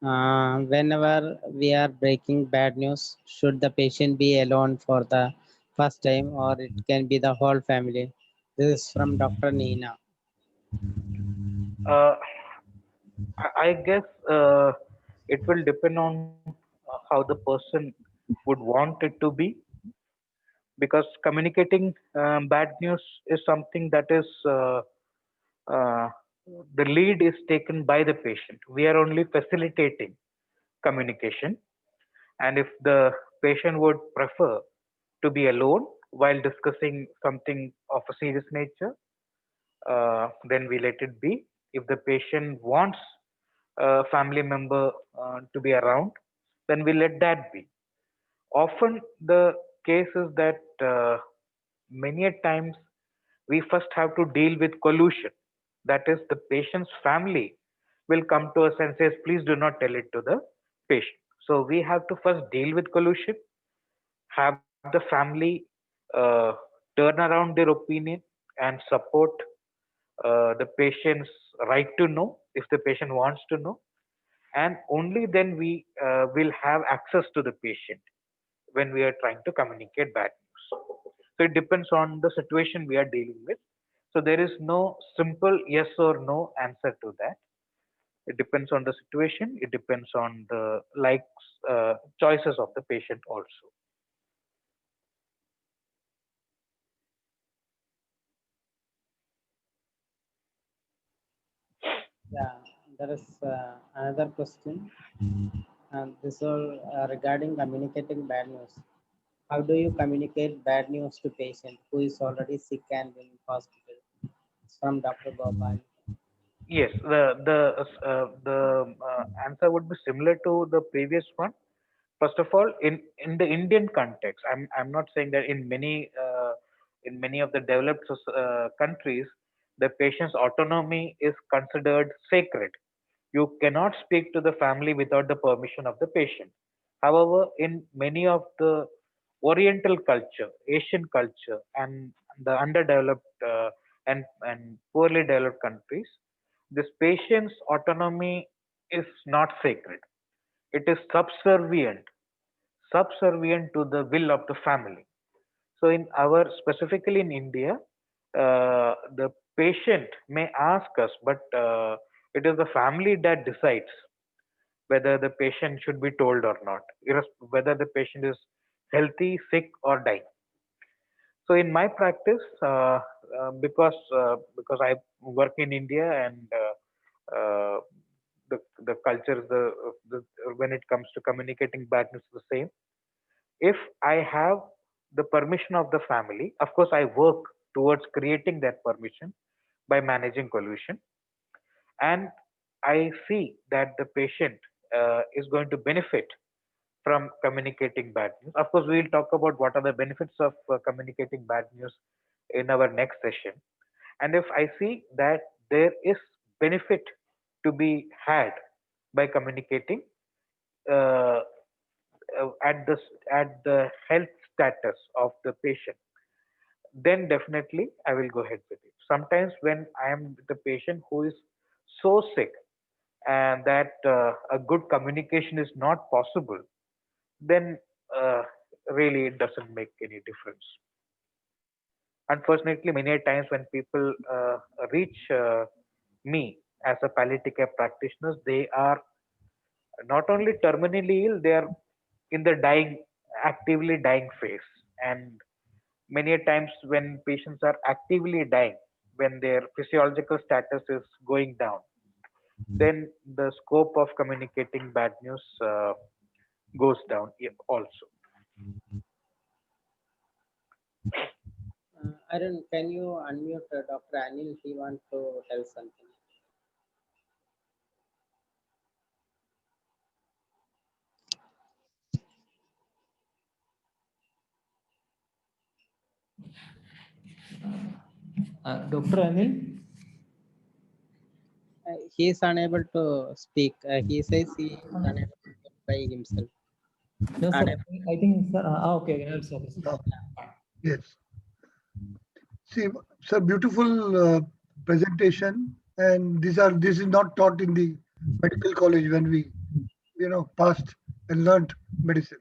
Whenever we are breaking bad news, should the patient be alone for the first time or it can be the whole family? This is from Dr. Nina. Uh, I guess it will depend on how the person would want it to be, because communicating bad news is something that is uh, the lead is taken by the patient. We are only facilitating communication, and if the patient would prefer to be alone while discussing something of a serious nature, then we let it be. If the patient wants a family member to be around, then we let that be. Often the case is that many a times we first have to deal with collusion. That is, the patient's family will come to us and says, please do not tell it to the patient. So we have to first deal with collusion, have the family uh, turn around their opinion and support the patient's right to know if the patient wants to know, and only then we will have access to the patient when we are trying to communicate bad news. So it depends on the situation we are dealing with. So there is no simple yes or no answer to that. It depends on the situation. It depends on the likes, choices of the patient also. Yeah, there is another question, and this all regarding communicating bad news. How do you communicate bad news to patient who is already sick and in hospital? It's from Dr. Gopal. Yes, the answer would be similar to the previous one. First of all, in the Indian context, I'm not saying that in many of the developed countries, the patient's autonomy is considered sacred. You cannot speak to the family without the permission of the patient. However, in many of the Oriental culture, Asian culture, and the underdeveloped and poorly developed countries, this patient's autonomy is not sacred. It is subservient to the will of the family. So, in our specifically in India, the patient may ask us, but it is the family that decides whether the patient should be told or not, whether the patient is healthy, sick, or dying. So in my practice, because I work in India and the culture, the when it comes to communicating bad news, is the same. If I have the permission of the family, of course, I work towards creating that permission by managing collusion, and I see that the patient is going to benefit from communicating bad news. Of course, we'll talk about what are the benefits of communicating bad news in our next session. And if I see that there is benefit to be had by communicating uh, at the health status of the patient, then definitely I will go ahead with it. Sometimes when I am with a patient who is so sick and that a good communication is not possible, then really it doesn't make any difference. Unfortunately, many a times when people reach me as a palliative care practitioners, they are not only terminally ill, they are in the dying, actively dying phase. And many a times when patients are actively dying, when their physiological status is going down, then the scope of communicating bad news goes down also. Arun, can you unmute Dr. Anil? He want to tell something. Dr. Anil? He is unable to speak. He says he is unable to speak by himself. No, sir. Unable. I think, sir. Okay. Yes, sir. Yes. See, sir, beautiful presentation, and this is not taught in the medical college when we, passed and learned medicine.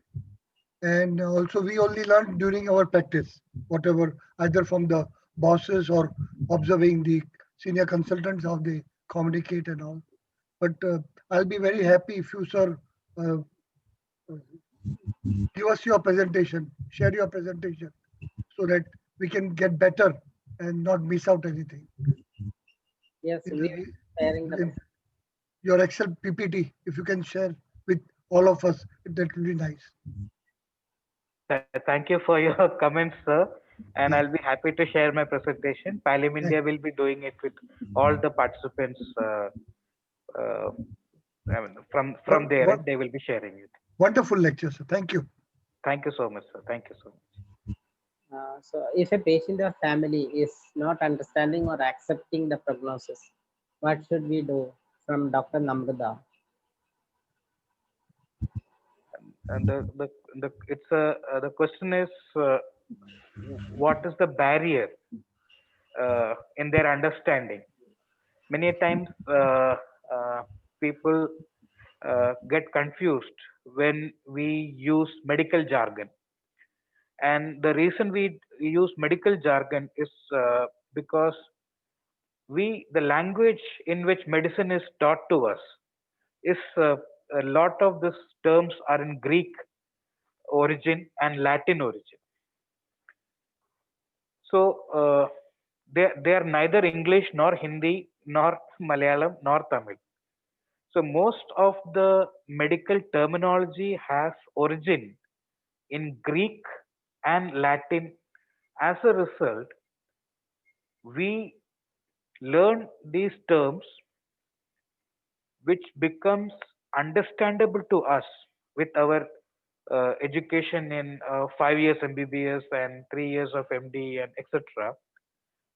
And also we only learned during our practice, whatever, either from the bosses or observing the senior consultants, how they communicate and all. But I'll be very happy if you, sir, uh, give us your presentation, share your presentation, so that we can get better and not miss out anything. Yes, It we will are be sharing the. your Excel PPT, if you can share with all of us, that will be nice. Thank you for your comments, sir. And Yeah. I'll be happy to share my presentation. Palim India will be doing it with all the participants. Uh, I mean, from What, there, what and they will be sharing it. wonderful lecture, sir. Thank you. Thank you so much, sir. Thank you so much. So if a patient or family is not understanding or accepting the prognosis, what should we do from Dr. Namrata? And the question is, what is the barrier in their understanding? Many times, people get confused when we use medical jargon. And the reason we use medical jargon is because the language in which medicine is taught to us is a lot of these terms are in Greek origin and Latin origin. So they are neither English nor Hindi nor Malayalam nor Tamil. So most of the medical terminology has origin in Greek and Latin. As a result, we learn these terms which becomes understandable to us with our education in 5 years MBBS and 3 years of MD and etc.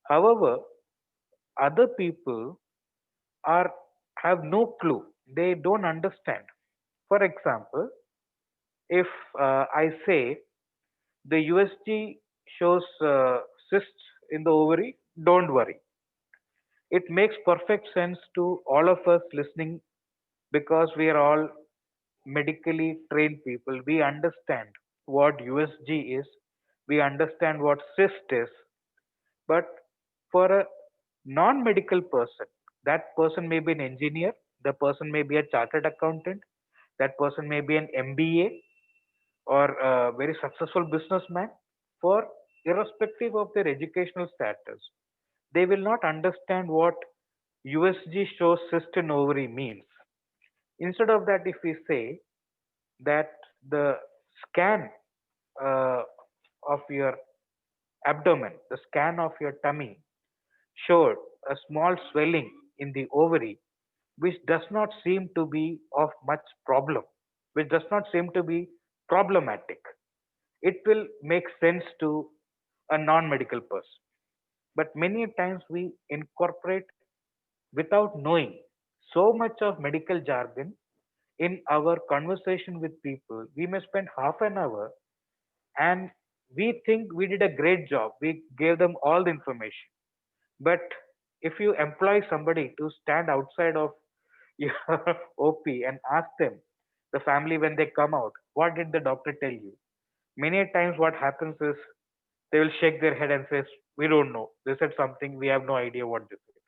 However, other people are have no clue. They don't understand. For example, if I say the USG shows cysts in the ovary, don't worry. It makes perfect sense to all of us listening because we are all medically trained people. We understand what USG is, we understand what cyst is, but for a non medical person, that person may be an engineer, the person may be a chartered accountant, that person may be an MBA or a very successful businessman. For irrespective of their educational status, they will not understand what USG shows cyst in ovary means. Instead of that, if we say that the scan uh, of your abdomen, the scan of your tummy showed a small swelling in the ovary, which does not seem to be of much problem. which does not seem to be problematic. It will make sense to a non-medical person. But many times we incorporate without knowing so much of medical jargon in our conversation with people. We may spend half an hour and we think we did a great job. We gave them all the information. But if you employ somebody to stand outside of your OP and ask them, the family, when they come out, what did the doctor tell you? Many times, what happens is they will shake their head and say, "We don't know. They said something. We have no idea what they said."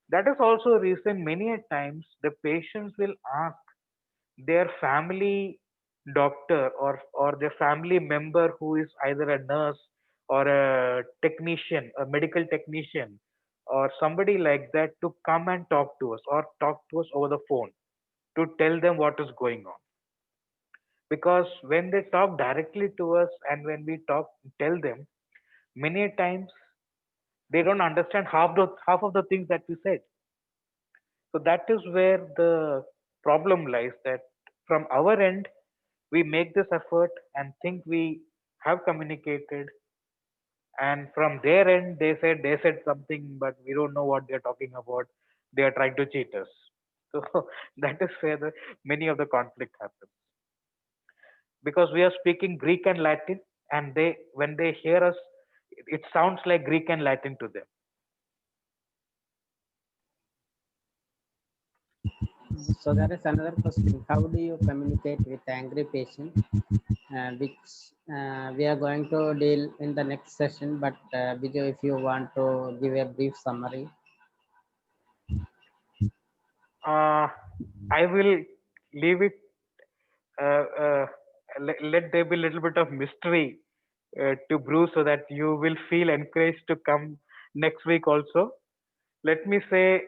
That is also a reason many a times the patients will ask their family doctor or their family member who is either a nurse or a technician, a medical technician, or somebody like that to come and talk to us or talk to us over the phone to tell them what is going on. Because when they talk directly to us and when we tell them, many times they don't understand half of the things that we said. So that is where the problem lies, that from our end we make this effort and think we have communicated, and from their end they said something, but we don't know what they're talking about. They are trying to cheat us. So that is where many of the conflict happens, because we are speaking Greek and Latin, and they when they hear us, it sounds like Greek and Latin to them. So there is another question. How do you communicate with angry patient, which we are going to deal in the next session, but Vijay, if you want to give a brief summary. I will leave it. Uh, uh, let there be a little bit of mystery to brew, so that you will feel encouraged to come next week also. Let me say,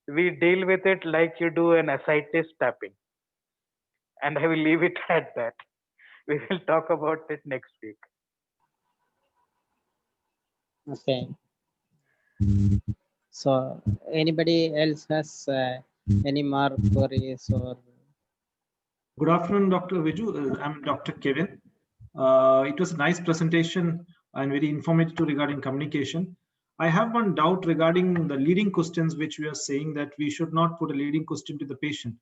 we deal with it like you do an ascites tapping, and I will leave it at that. We will talk about it next week. Okay. So anybody else has any more queries or? Good afternoon, Dr. Viju. I'm Dr. Kevin. It was a nice presentation and very informative regarding communication. I have one doubt regarding the leading questions, which we are saying that we should not put a leading question to the patient.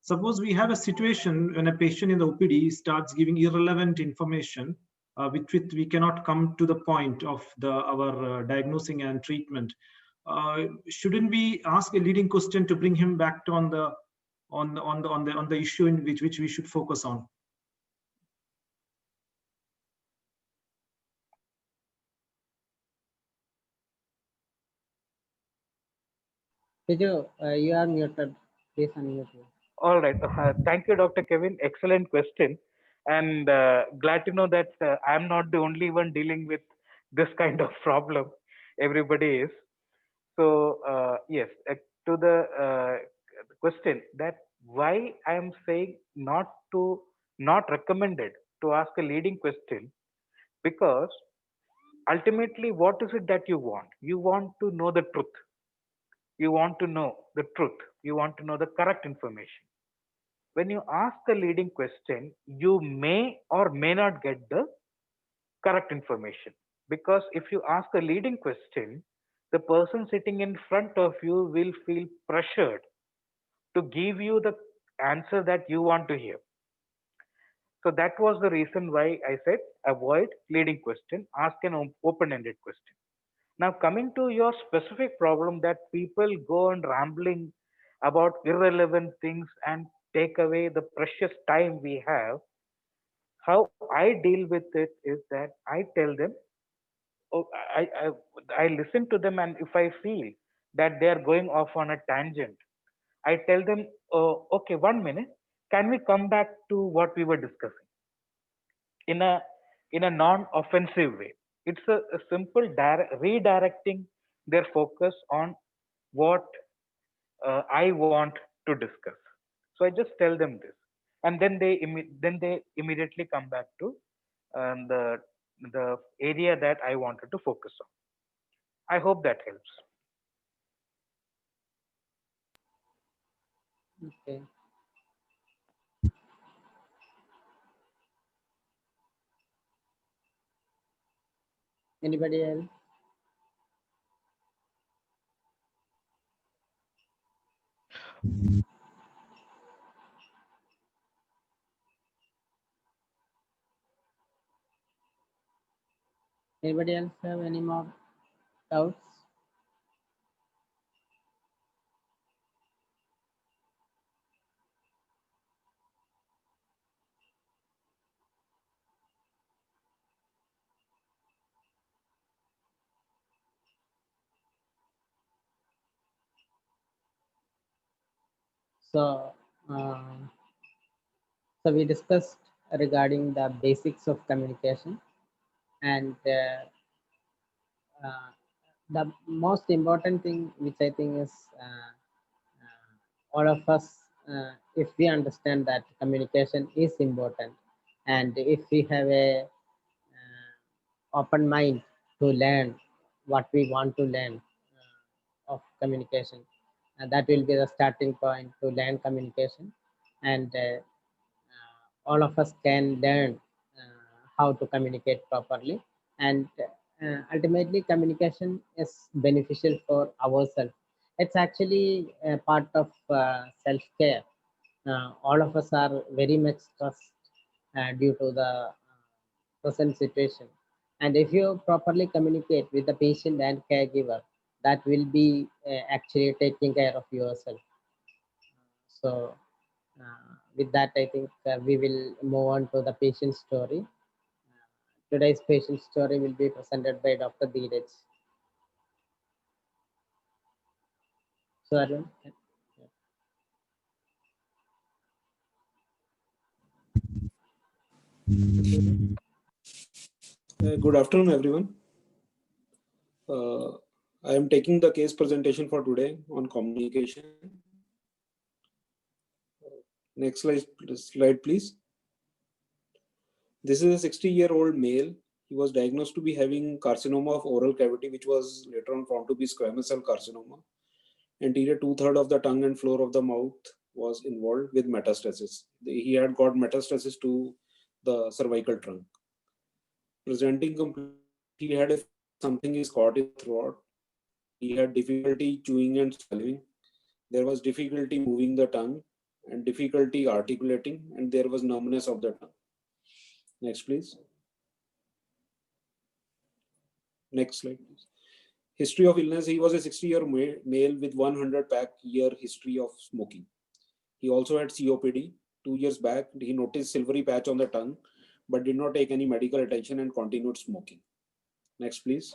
Suppose we have a situation when a patient in the OPD starts giving irrelevant information, with we cannot come to the point of our diagnosing and treatment. Shouldn't we ask a leading question to bring him back to on the issue in which we should focus on? Vijay, you are muted. Please unmute. All right. Thank you, Dr. Kevin. Excellent question. And glad to know that I'm not the only one dealing with this kind of problem. Everybody is. So, yes, to the question that why I am saying not recommended to ask a leading question, because ultimately, what is it that you want? You want to know the truth. You want to know the truth. You want to know the correct information. When you ask the leading question, you may or may not get the correct information. Because if you ask the leading question, the person sitting in front of you will feel pressured to give you the answer that you want to hear. So that was the reason why I said avoid leading question, ask an open-ended question. Now, coming to your specific problem that people go on rambling about irrelevant things and take away the precious time we have, how I deal with it is that I tell them, oh, I listen to them, and if I feel that they are going off on a tangent, I tell them, oh, okay, 1 minute, can we come back to what we were discussing in a non-offensive way? It's a simple redirecting their focus on what I want to discuss. So I just tell them this, and then they immediately come back to the area that I wanted to focus on. I hope that helps. Okay. Anybody else? Anybody else have any more doubts? So, so we discussed regarding the basics of communication, and the most important thing, which I think is all of us, if we understand that communication is important, and if we have a open mind to learn what we want to learn of communication, and that will be the starting point to learn communication, and all of us can learn how to communicate properly, and ultimately communication is beneficial for ourselves. It's actually a part of self-care. All of us are very much stressed due to the present situation, and if you properly communicate with the patient and caregiver, that will be actually taking care of yourself. So with that, I think we will move on to the patient story. Today's patient story will be presented by Dr. Dheeraj. So, Arun, Good afternoon, everyone. I am taking the case presentation for today on communication. Next slide, please. This is a 60-year-old male. He was diagnosed to be having carcinoma of oral cavity, which was later on found to be squamous cell carcinoma. Anterior 2/3 of the tongue and floor of the mouth was involved with metastasis. He had got metastasis to the cervical trunk. Presenting complete, he had something is caught in throat. He had difficulty chewing and swallowing. There was difficulty moving the tongue and difficulty articulating, and there was numbness of the tongue. Next, please. Next slide, please. History of illness. He was a 60-year male with 100 pack year history of smoking. He also had COPD. 2 years back, he noticed silvery patch on the tongue, but did not take any medical attention and continued smoking. Next, please.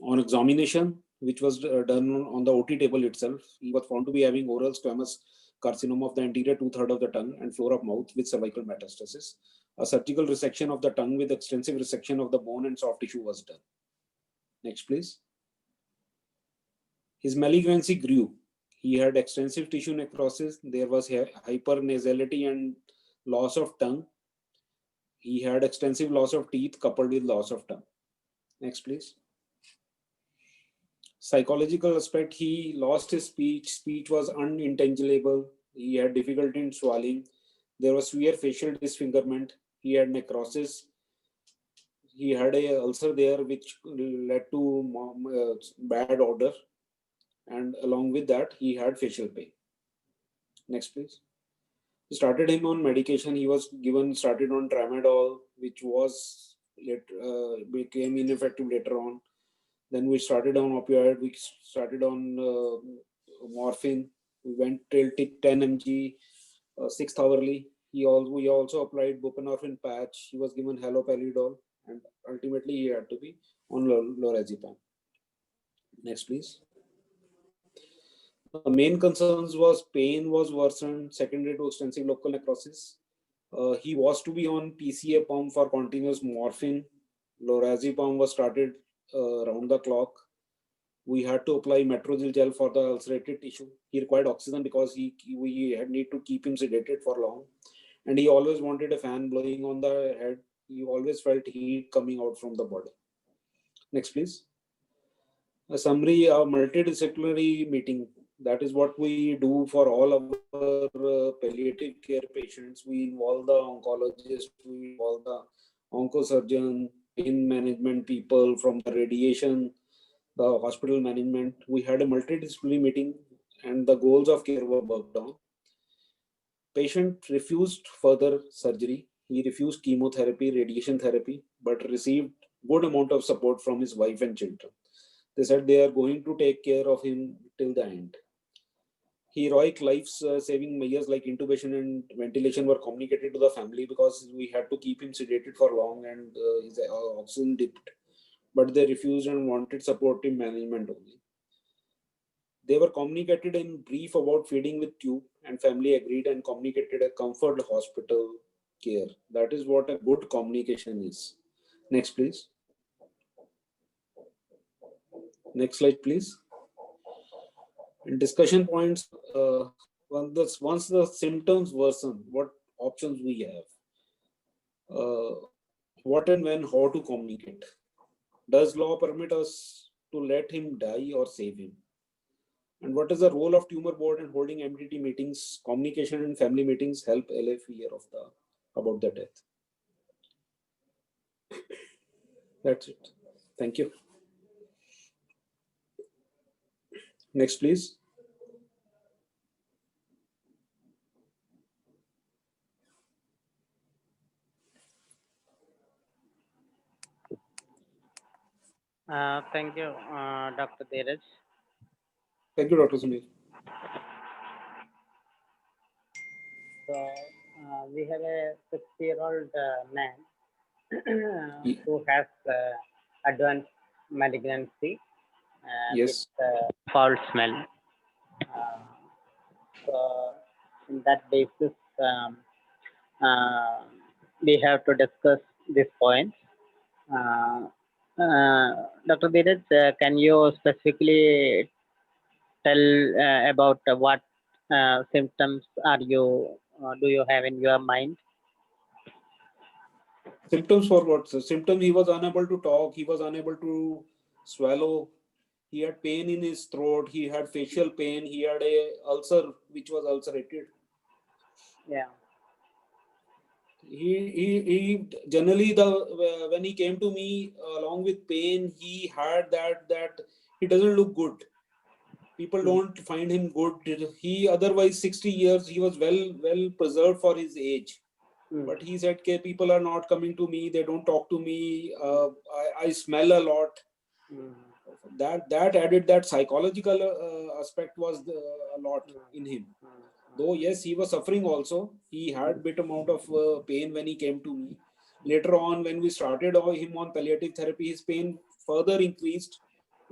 On examination, which was done on the OT table itself, he was found to be having oral squamous carcinoma of the anterior 2/3 of the tongue and floor of mouth with cervical metastasis. A surgical resection of the tongue with extensive resection of the bone and soft tissue was done. Next, please. His malignancy grew. He had extensive tissue necrosis. There was hypernasality and loss of tongue. He had extensive loss of teeth coupled with loss of tongue. Next, please. Psychological aspect, he lost his speech was unintelligible, he had difficulty in swallowing, there was severe facial disfigurement, he had necrosis, he had a ulcer there which led to bad odor, and along with that he had facial pain. Next, please. We started him on medication. He was started on tramadol, which was became ineffective later on. Then we started on opioid. We started on morphine. We went till 10 mg 6th hourly. We also applied buprenorphine patch. He was given haloperidol, and ultimately he had to be on lorazepam. Next, please. The main concerns was pain was worsened, secondary to extensive local necrosis. He was to be on PCA pump for continuous morphine. Lorazepam was started round the clock. We had to apply metrozil gel for the ulcerated tissue. He required oxygen because we had need to keep him sedated for long, and he always wanted a fan blowing on the head. He always felt heat coming out from the body. Next, please. A summary of multidisciplinary meeting. That is what we do for all our palliative care patients. We involve the oncologist, we involve the oncosurgeon, pain management people, from the radiation, the hospital management. We had a multidisciplinary meeting and the goals of care were worked on. Patient refused further surgery. He refused chemotherapy, radiation therapy, but received good amount of support from his wife and children. They said they are going to take care of him till the end. Heroic life-saving measures like intubation and ventilation were communicated to the family because we had to keep him sedated for long and his oxygen dipped. But they refused and wanted supportive management only. They were communicated in brief about feeding with tube, and family agreed and communicated a comfort hospital care. That is what a good communication is. Next, please. Next slide, please. In discussion points, once the symptoms worsen, what options we have? What and when, how to communicate? Does law permit us to let him die or save him? And what is the role of tumor board in holding MDT meetings? Communication and family meetings help allay fear about the death. That's it. Thank you. Next, please. Thank you, Dr. Dheeraj. Thank you, Dr. Sunil. So we have a 60-year-old man who has advanced malignancy Yes. with foul smell. So in that basis, we have to discuss this point. Dr. Dheeraj, can you specifically tell about what symptoms do you have in your mind? Symptoms for what? So symptoms, he was unable to talk, he was unable to swallow, he had pain in his throat, he had facial pain, he had a ulcer which was ulcerated. Yeah. He generally when he came to me along with pain, he had that he doesn't look good. People don't find him good. He otherwise 60 years, he was well preserved for his age. But he said, okay, people are not coming to me, they don't talk to me, I smell a lot. That added that psychological aspect was a lot in him. Though yes, he was suffering also. He had bit amount of pain when he came to me. Later on, when we started him on palliative therapy, his pain further increased.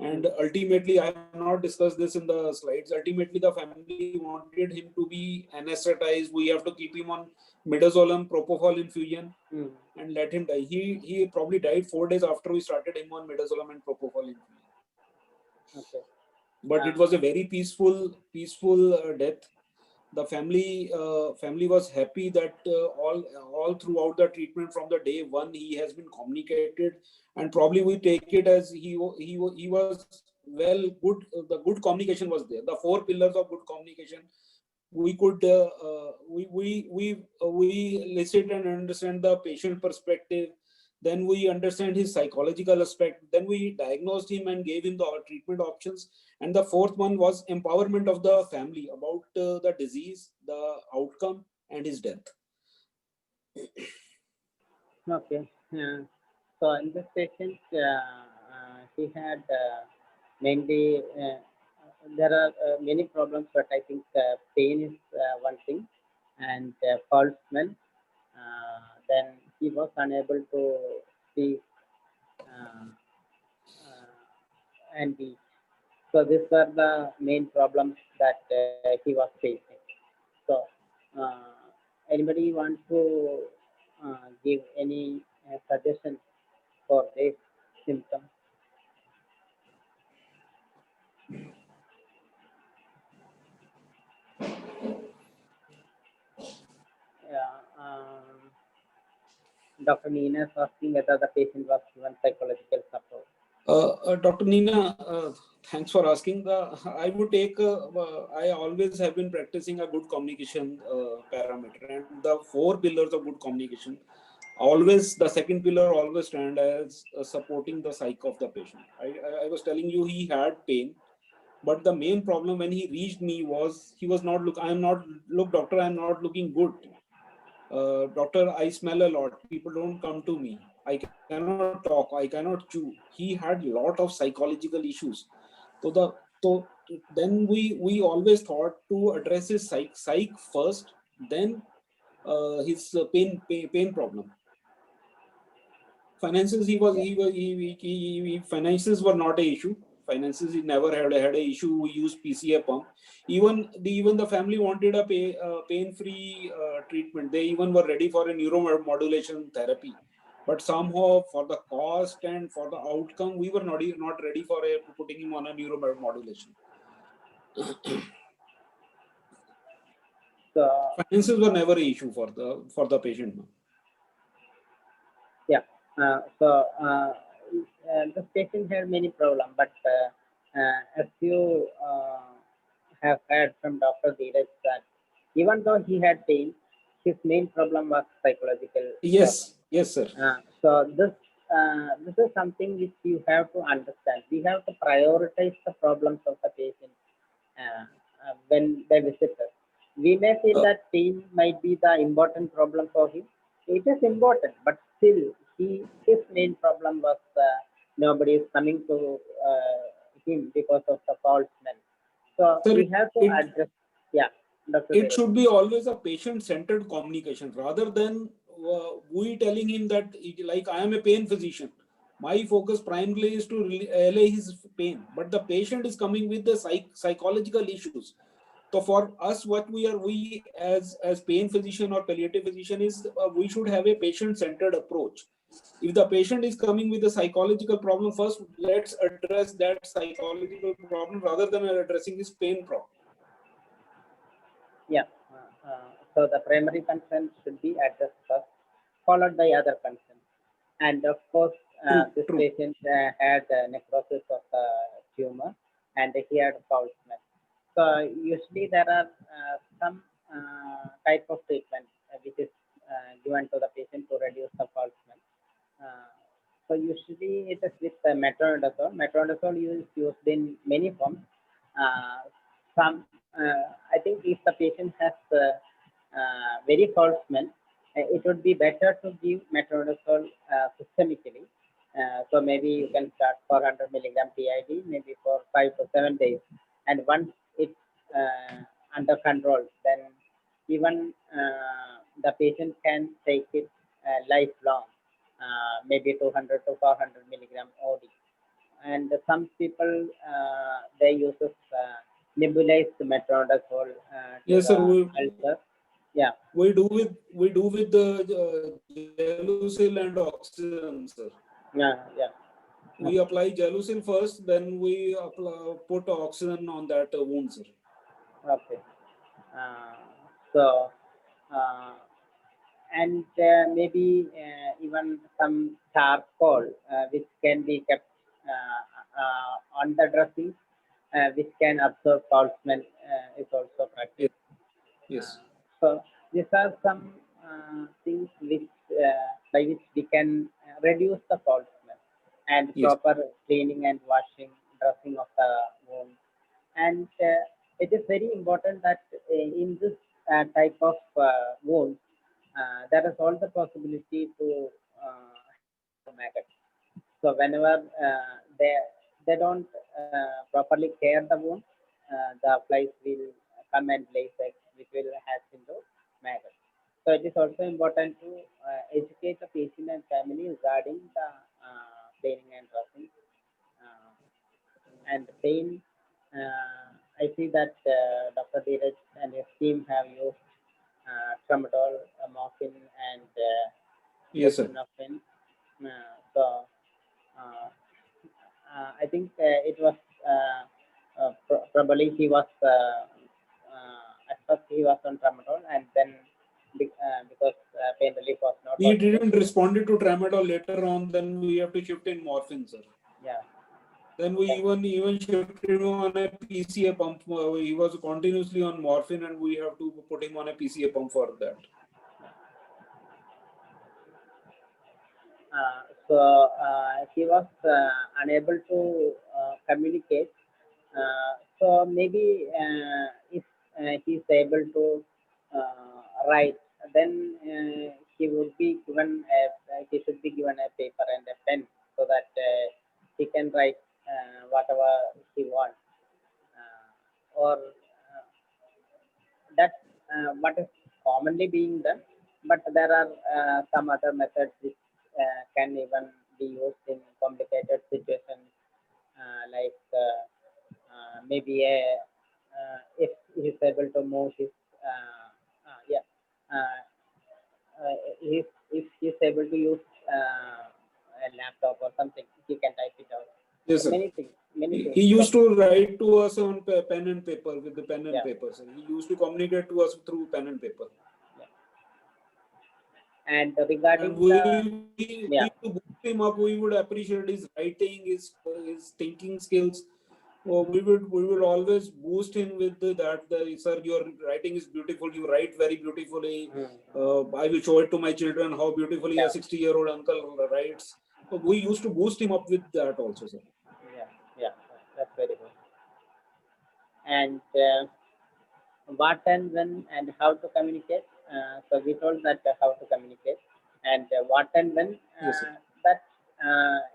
And ultimately, I have not discussed this in the slides. Ultimately, the family wanted him to be anesthetized. We have to keep him on midazolam propofol infusion and let him die. He probably died 4 days after we started him on midazolam and propofol infusion. Okay. But it was a very peaceful death. The family was happy that all throughout the treatment from the day one he has been communicated, and probably we take it as he was well good. The good communication was there. The 4 pillars of good communication. We could we listen and understand the patient perspective. Then we understand his psychological aspect. Then we diagnosed him and gave him the treatment options. And the 4th one was empowerment of the family about the disease, the outcome, and his death. Okay. So in this patient, he had mainly there are many problems, but I think pain is one thing, and foul smell. Then he was unable to speak and eat. So these were the main problems that he was facing. So anybody want to give any suggestions for this symptom? Yeah. Dr. Nina is asking whether the patient was given psychological support. Dr. Nina, thanks for asking. I would take, I always have been practicing a good communication parameter, and the 4 pillars of good communication always the second pillar always stand as supporting the psyche of the patient. I was telling you he had pain, but the main problem when he reached me was he was not look. I am not look, doctor. I am not looking good. Doctor, I smell a lot. People don't come to me. I cannot talk. I cannot chew. He had a lot of psychological issues. So then we always thought to address his psych first, then his pain problem. Finances, finances were not a issue. Finances, he never had a issue. We used PCA pump. Even the family wanted a pain-free treatment. They even were ready for a neuromodulation therapy, but somehow for the cost and for the outcome, we were not ready for putting him on a neuromodulation. So Finances were never an issue for the patient. yeah, the patient had many problems, but as you have heard from Dr. Dheeraj that even though he had pain, his main problem was psychological. Yes, yes, sir. So this is something which you have to understand. We have to prioritize the problems of the patient when they visit us. We may feel that pain might be the important problem for him. It is important, but still, his main problem was nobody is coming to him because of the foul smell. So Sir, we have to address. Yeah, Dr. It should be always a patient-centered communication rather than we telling him that, like, I am a pain physician. My focus primarily is to allay his pain, but the patient is coming with the psychological issues. So for us, what we as pain physician or palliative physician is we should have a patient-centered approach. If the patient is coming with a psychological problem, first let's address that psychological problem rather than addressing his pain problem. Yeah. So the primary concern should be addressed first, followed by other concerns. And of course, this patient had necrosis of the tumor and he had foul smell. So usually there are some type of treatment which is given to the patient to reduce the foul smell. So usually it is with metronidazole. Metronidazole is used in many forms. I think if the patient has very foul smell, it would be better to give metronidazole systemically. So maybe you can start 400 milligram PID, maybe for 5 to 7 days. And once it's under control, then even the patient can take it lifelong, maybe 200 to 400 milligram OD. And some people, they use nebulized metronidazole Yes, sir. Yeah. We do with the Gelusil and oxygen, sir. Yeah. We apply Gelusil first, then we put oxygen on that wound, sir. Okay. And maybe even some charcoal which can be kept on the dressing, which can absorb foul smell is also practiced. Yes. So these are some things which by which we can reduce the foul smell, and proper cleaning and washing, dressing of the wound. And it is very important that in this type of wounds, there is all the possibility to maggots. So whenever they don't properly care the wound, the flies will come and lay eggs, which will hatch into maggots. So it is also important to educate the patient and family regarding the cleaning and dressing. And pain, I see that Dr. Dheeraj and his team have used tramadol, morphine, and yes, sir. So I think it was probably he was at first he was on tramadol, and then because pain relief was not. He didn't respond to tramadol later on. Then we have to shift in morphine, sir. Yeah. Then we even shifted him on a PCA pump. He was continuously on morphine, and we have to put him on a PCA pump for that. He was unable to communicate. So maybe if he's able to write, then he would be given he should be given a paper and a pen so that he can write whatever he wants. Or that's what is commonly being done. But there are some other methods which can even be used in complicated situations, like maybe if he is able to move his yeah uh, if he is able to use a laptop or something, he can type it out. Yes, So sir. many things. He used to write to us on pen and paper with the pen and Yeah. paper. So he used to communicate to us through pen and paper. And regarding And we yeah. to boost him up, we would appreciate his writing, his thinking skills. We would always boost him with sir, your writing is beautiful. You write very beautifully. I will show it to my children how beautifully a 60-year-old uncle writes. So we used to boost him up with that also, sir. Yeah, that's very good. And what and when and how to communicate. So we told that how to communicate, and what and when. Yes, sir. That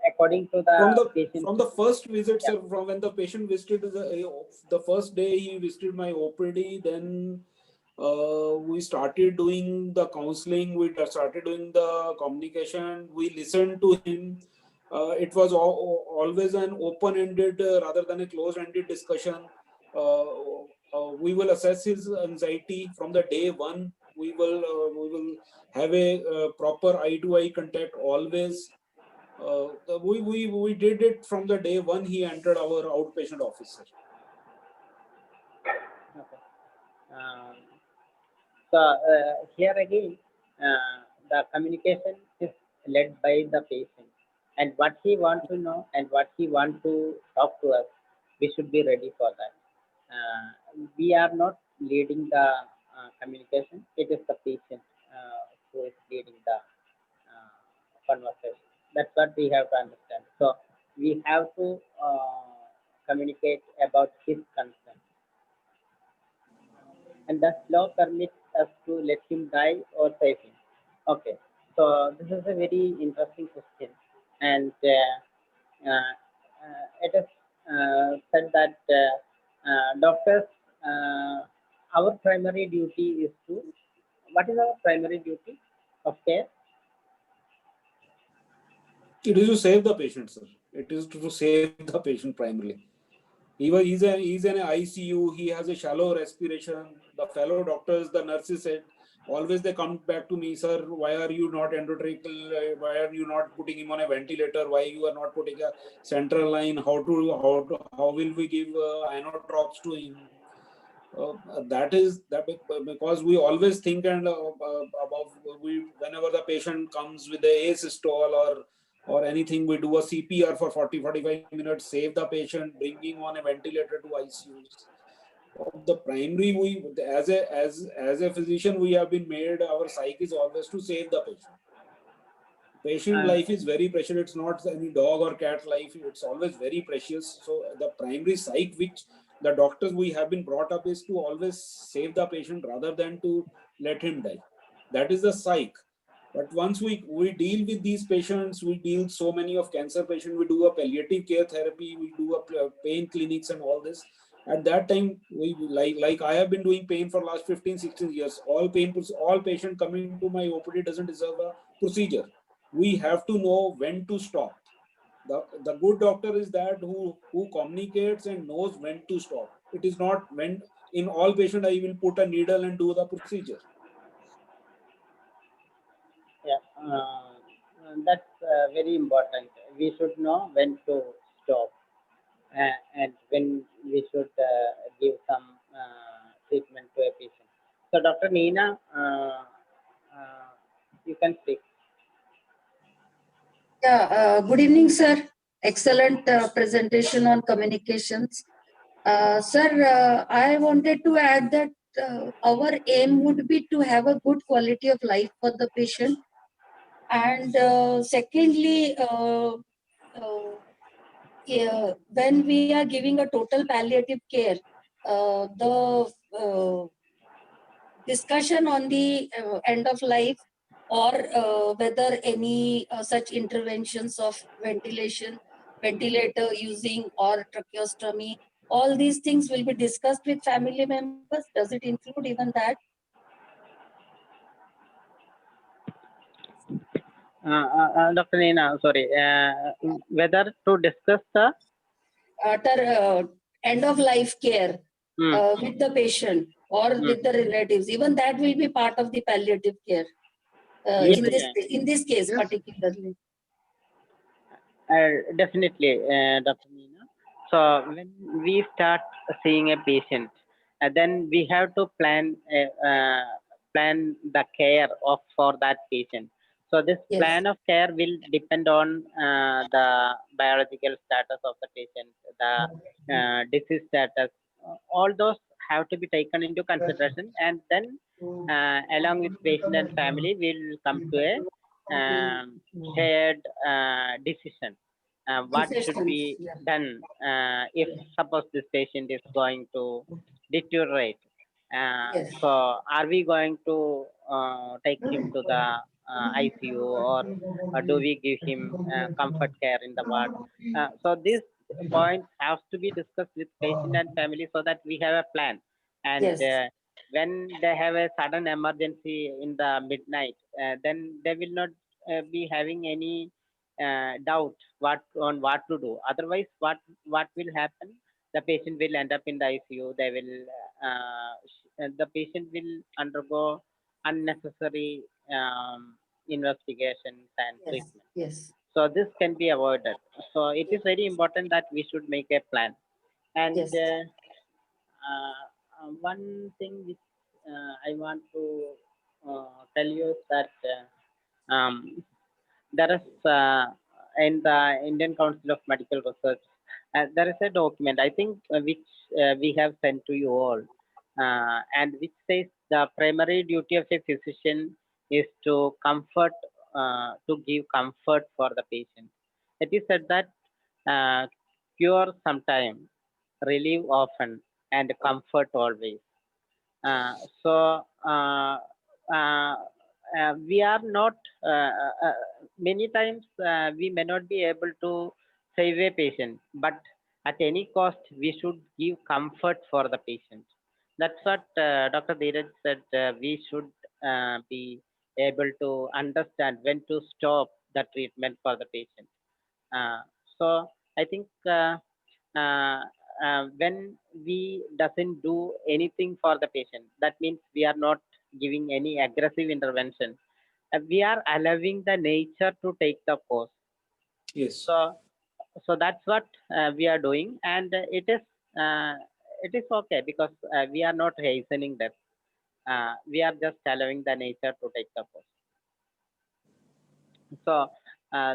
according to the patient. From the first visit, sir, from when the patient visited the first day he visited my OPD, then we started doing the counseling. We started doing the communication. We listened to him. It was always an open-ended rather than a closed-ended discussion. We will assess his anxiety from the day one. We will have a proper eye-to-eye contact always. We did it from the day one he entered our outpatient office, sir. Okay. So here again, the communication is led by the patient, and what he wants to know and what he wants to talk to us, we should be ready for that. We are not leading the communication; it is the patient who is leading the conversation. That's what we have to understand. So we have to communicate about his concern, and the law permits us to let him die or save him. Okay, so this is a very interesting question, and it is said that doctors, our primary duty is to, what is our primary duty of care? It is to save the patient, sir. It is to save the patient primarily. He's in an ICU. He has a shallow respiration. The fellow doctors, the nurses said, always they come back to me, sir, why are you not endotracheal? Why are you not putting him on a ventilator? Why you are not putting a central line? How will we give inotropes to him? That is because we always think and about whenever the patient comes with a asystole or anything, we do a CPR for 40-45 minutes, save the patient, bring him on a ventilator to ICUs. The primary, we as a physician, we have been made, our psyche is always to save the patient. Patient life is very precious. It's not any dog or cat life. It's always very precious. So the primary psyche which the doctors we have been brought up is to always save the patient rather than to let him die. That is the psyche. But once we deal with these patients, we deal so many of cancer patients, we do a palliative care therapy, we do a pain clinics and all this. At that time, we like I have been doing pain for last 15-16 years. All patient coming to my OPD doesn't deserve a procedure. We have to know when to stop. The good doctor is that who communicates and knows when to stop. It is not when in all patient I will put a needle and do the procedure. Yeah, that's very important. We should know when to stop and when we should give some treatment to a patient. So, Dr. Neena, you can speak. Yeah, good evening, sir. Excellent presentation on communications. Sir, I wanted to add that our aim would be to have a good quality of life for the patient. And secondly, yeah, when we are giving a total palliative care, the discussion on the end of life or whether any such interventions of ventilation, ventilator using or tracheostomy, all these things will be discussed with family members. Does it include even that? Dr. Neena, sorry, whether to discuss the End of life care Hmm. with the patient or with the relatives, even that will be part of the palliative care Yes, in this case Yes. particularly. Definitely, Dr. Neena. So when we start seeing a patient, then we have to plan plan the care of for that patient. So this Yes. plan of care will depend on the biological status of the patient, the disease status. All those have to be taken into consideration, and then along with patient and family, we'll come to a shared decision. What should be Yeah. done if suppose this patient is going to deteriorate? Yes. So are we going to take him to the ICU, or do we give him comfort care in the ward? So this point has to be discussed with patient and family so that we have a plan. And Yes. when they have a sudden emergency in the midnight, then they will not be having any doubt what to do. Otherwise, what will happen? The patient will end up in the ICU. They will the patient will undergo unnecessary investigations and Yes. treatment. Yes. So this can be avoided. So it is very important that we should make a plan. And Yes. one thing which I want to tell you is that there is in the Indian Council of Medical Research, there is a document, I think, which we have sent to you all, and which says the primary duty of a physician is to comfort, to give comfort for the patient. It is said that cure sometime, relieve often, and comfort always. Uh, so uh, uh, we are not many times we may not be able to save a patient, but at any cost we should give comfort for the patient. That's what Dr. Dheeraj said. We should be able to understand when to stop the treatment for the patient. Uh, so I think when we doesn't do anything for the patient, that means we are not giving any aggressive intervention. We are allowing the nature to take the course. Yes. So that's what we are doing, and uh, it is okay because we are not hastening that. We are just allowing the nature to take the course. So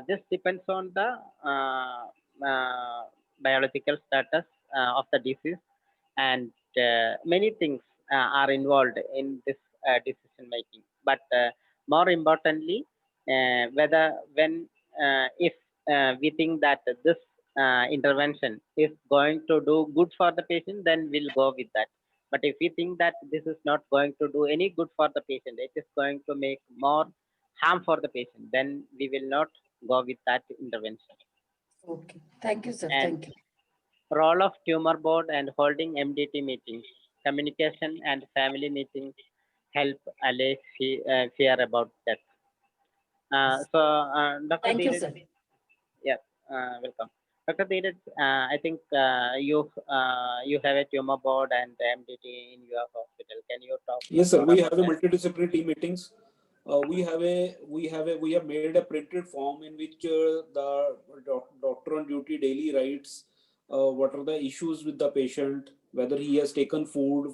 this depends on the biological status of the disease, and many things are involved in this decision making. But more importantly, whether when if we think that this intervention is going to do good for the patient, then we'll go with that. But if we think that this is not going to do any good for the patient, it is going to make more harm for the patient, then we will not go with that intervention. Okay. Thank you, sir. And Thank you. role of tumor board and holding MDT meetings, communication and family meetings help allay fear about death. Dr. Thank you, Dheeraj, sir. yeah, welcome. Dr. Dheeraj, I think you have a tumor board and MDT in your hospital. Can you talk Yes, sir. more We about have a that? multidisciplinary team meetings. We have made a printed form in which the doctor on duty daily writes what are the issues with the patient, whether he has taken food,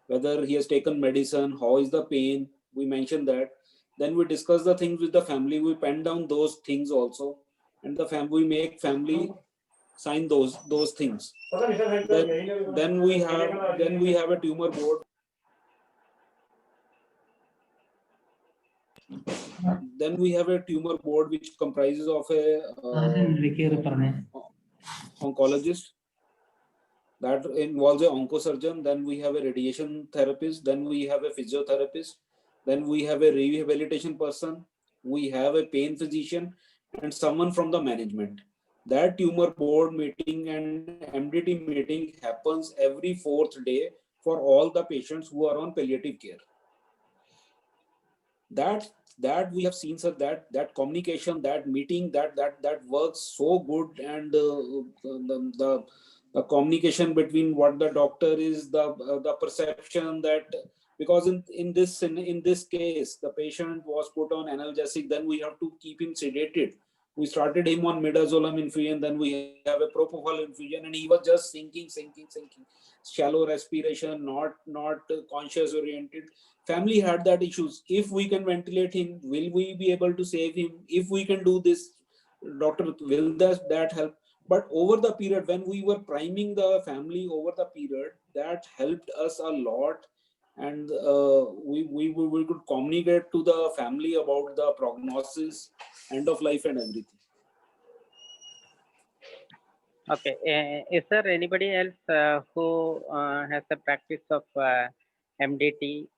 whether he has taken medicine, how is the pain. We mention that. Then we discuss the things with the family. We pen down those things also, and we make family sign those things. Then we have a tumor board. Then we have a tumor board which comprises of a oncologist that involves a oncosurgeon. Then we have a radiation therapist. Then we have a physiotherapist. Then we have a rehabilitation person. We have a pain physician and someone from the management. That tumor board meeting and MDT meeting happens every 4th day for all the patients who are on palliative care. That we have seen, sir, that communication, that meeting, that works so good, and the communication between what the doctor is, the perception that, because in this case the patient was put on analgesic, then we have to keep him sedated. We started him on midazolam infusion, then we have a propofol infusion, and he was just sinking, shallow respiration, not conscious oriented. Family had that issues. If we can ventilate him, will we be able to save him? If we can do this, doctor, will that help? But over the period, when we were priming the family over the period, that helped us a lot. And we could communicate to the family about the prognosis, end of life, and everything. Okay. Is there anybody else who has a practice of MDT?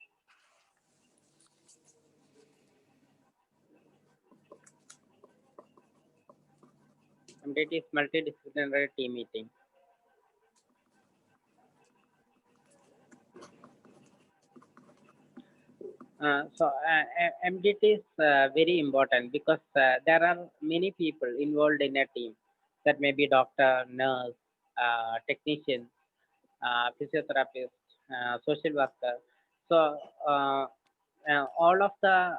MDT is multidisciplinary team meeting. MDT is very important because there are many people involved in a team. That may be doctor, nurse, technician, physiotherapist, social worker. So all of the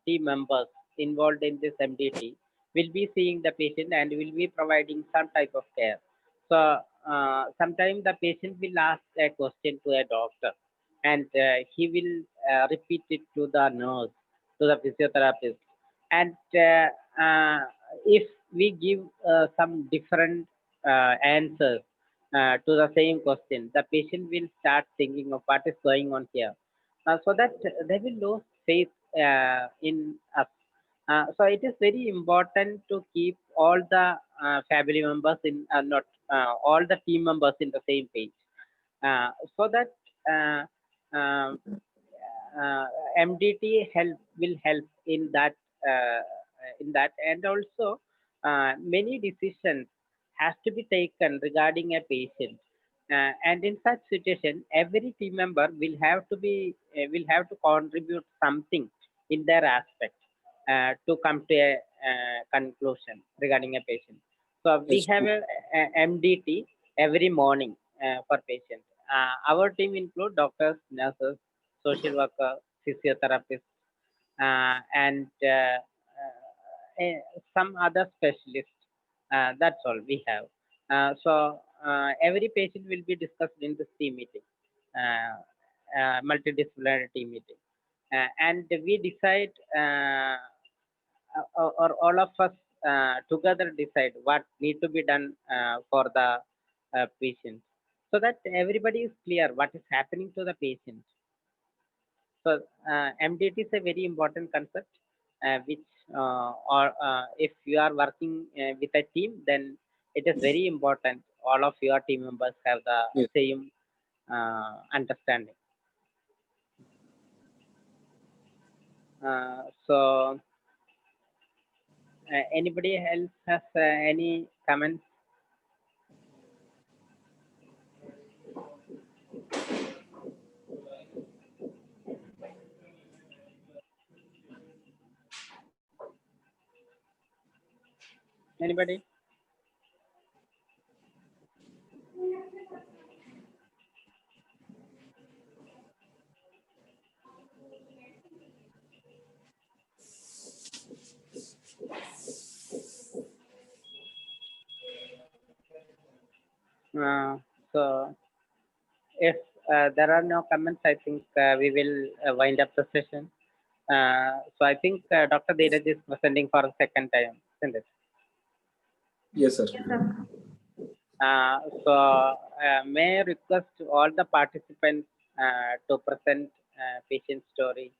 team members involved in this MDT will be seeing the patient and will be providing some type of care. So sometimes the patient will ask a question to a doctor, and he will repeat it to the nurse, to the physiotherapist. And if we give some different answers to the same question, the patient will start thinking of what is going on here. So that they will lose faith in us. So it is very important to keep all the family members in, not all the team members in the same page, so that MDT will help in that, and also many decisions has to be taken regarding a patient. And in such situation, every team member will have to contribute something in their aspect to come to a conclusion regarding a patient. So we have a MDT every morning for patients. Our team include doctors, nurses, social worker, physiotherapist, and some other specialists. That's all we have. So every patient will be discussed in this team meeting, multidisciplinary team meeting, and we decide, or all of us together decide what need to be done for the patient, so that everybody is clear what is happening to the patient. So MDT is a very important concept, which or if you are working with a team, then it is very important all of your team members have the same understanding. So anybody else has any comments? Anybody? So if there are no comments, I think we will wind up the session. So I think Dr. Dheeraj is presenting for a second time, isn't it? Yes, sir. So may I request all the participants to present patient story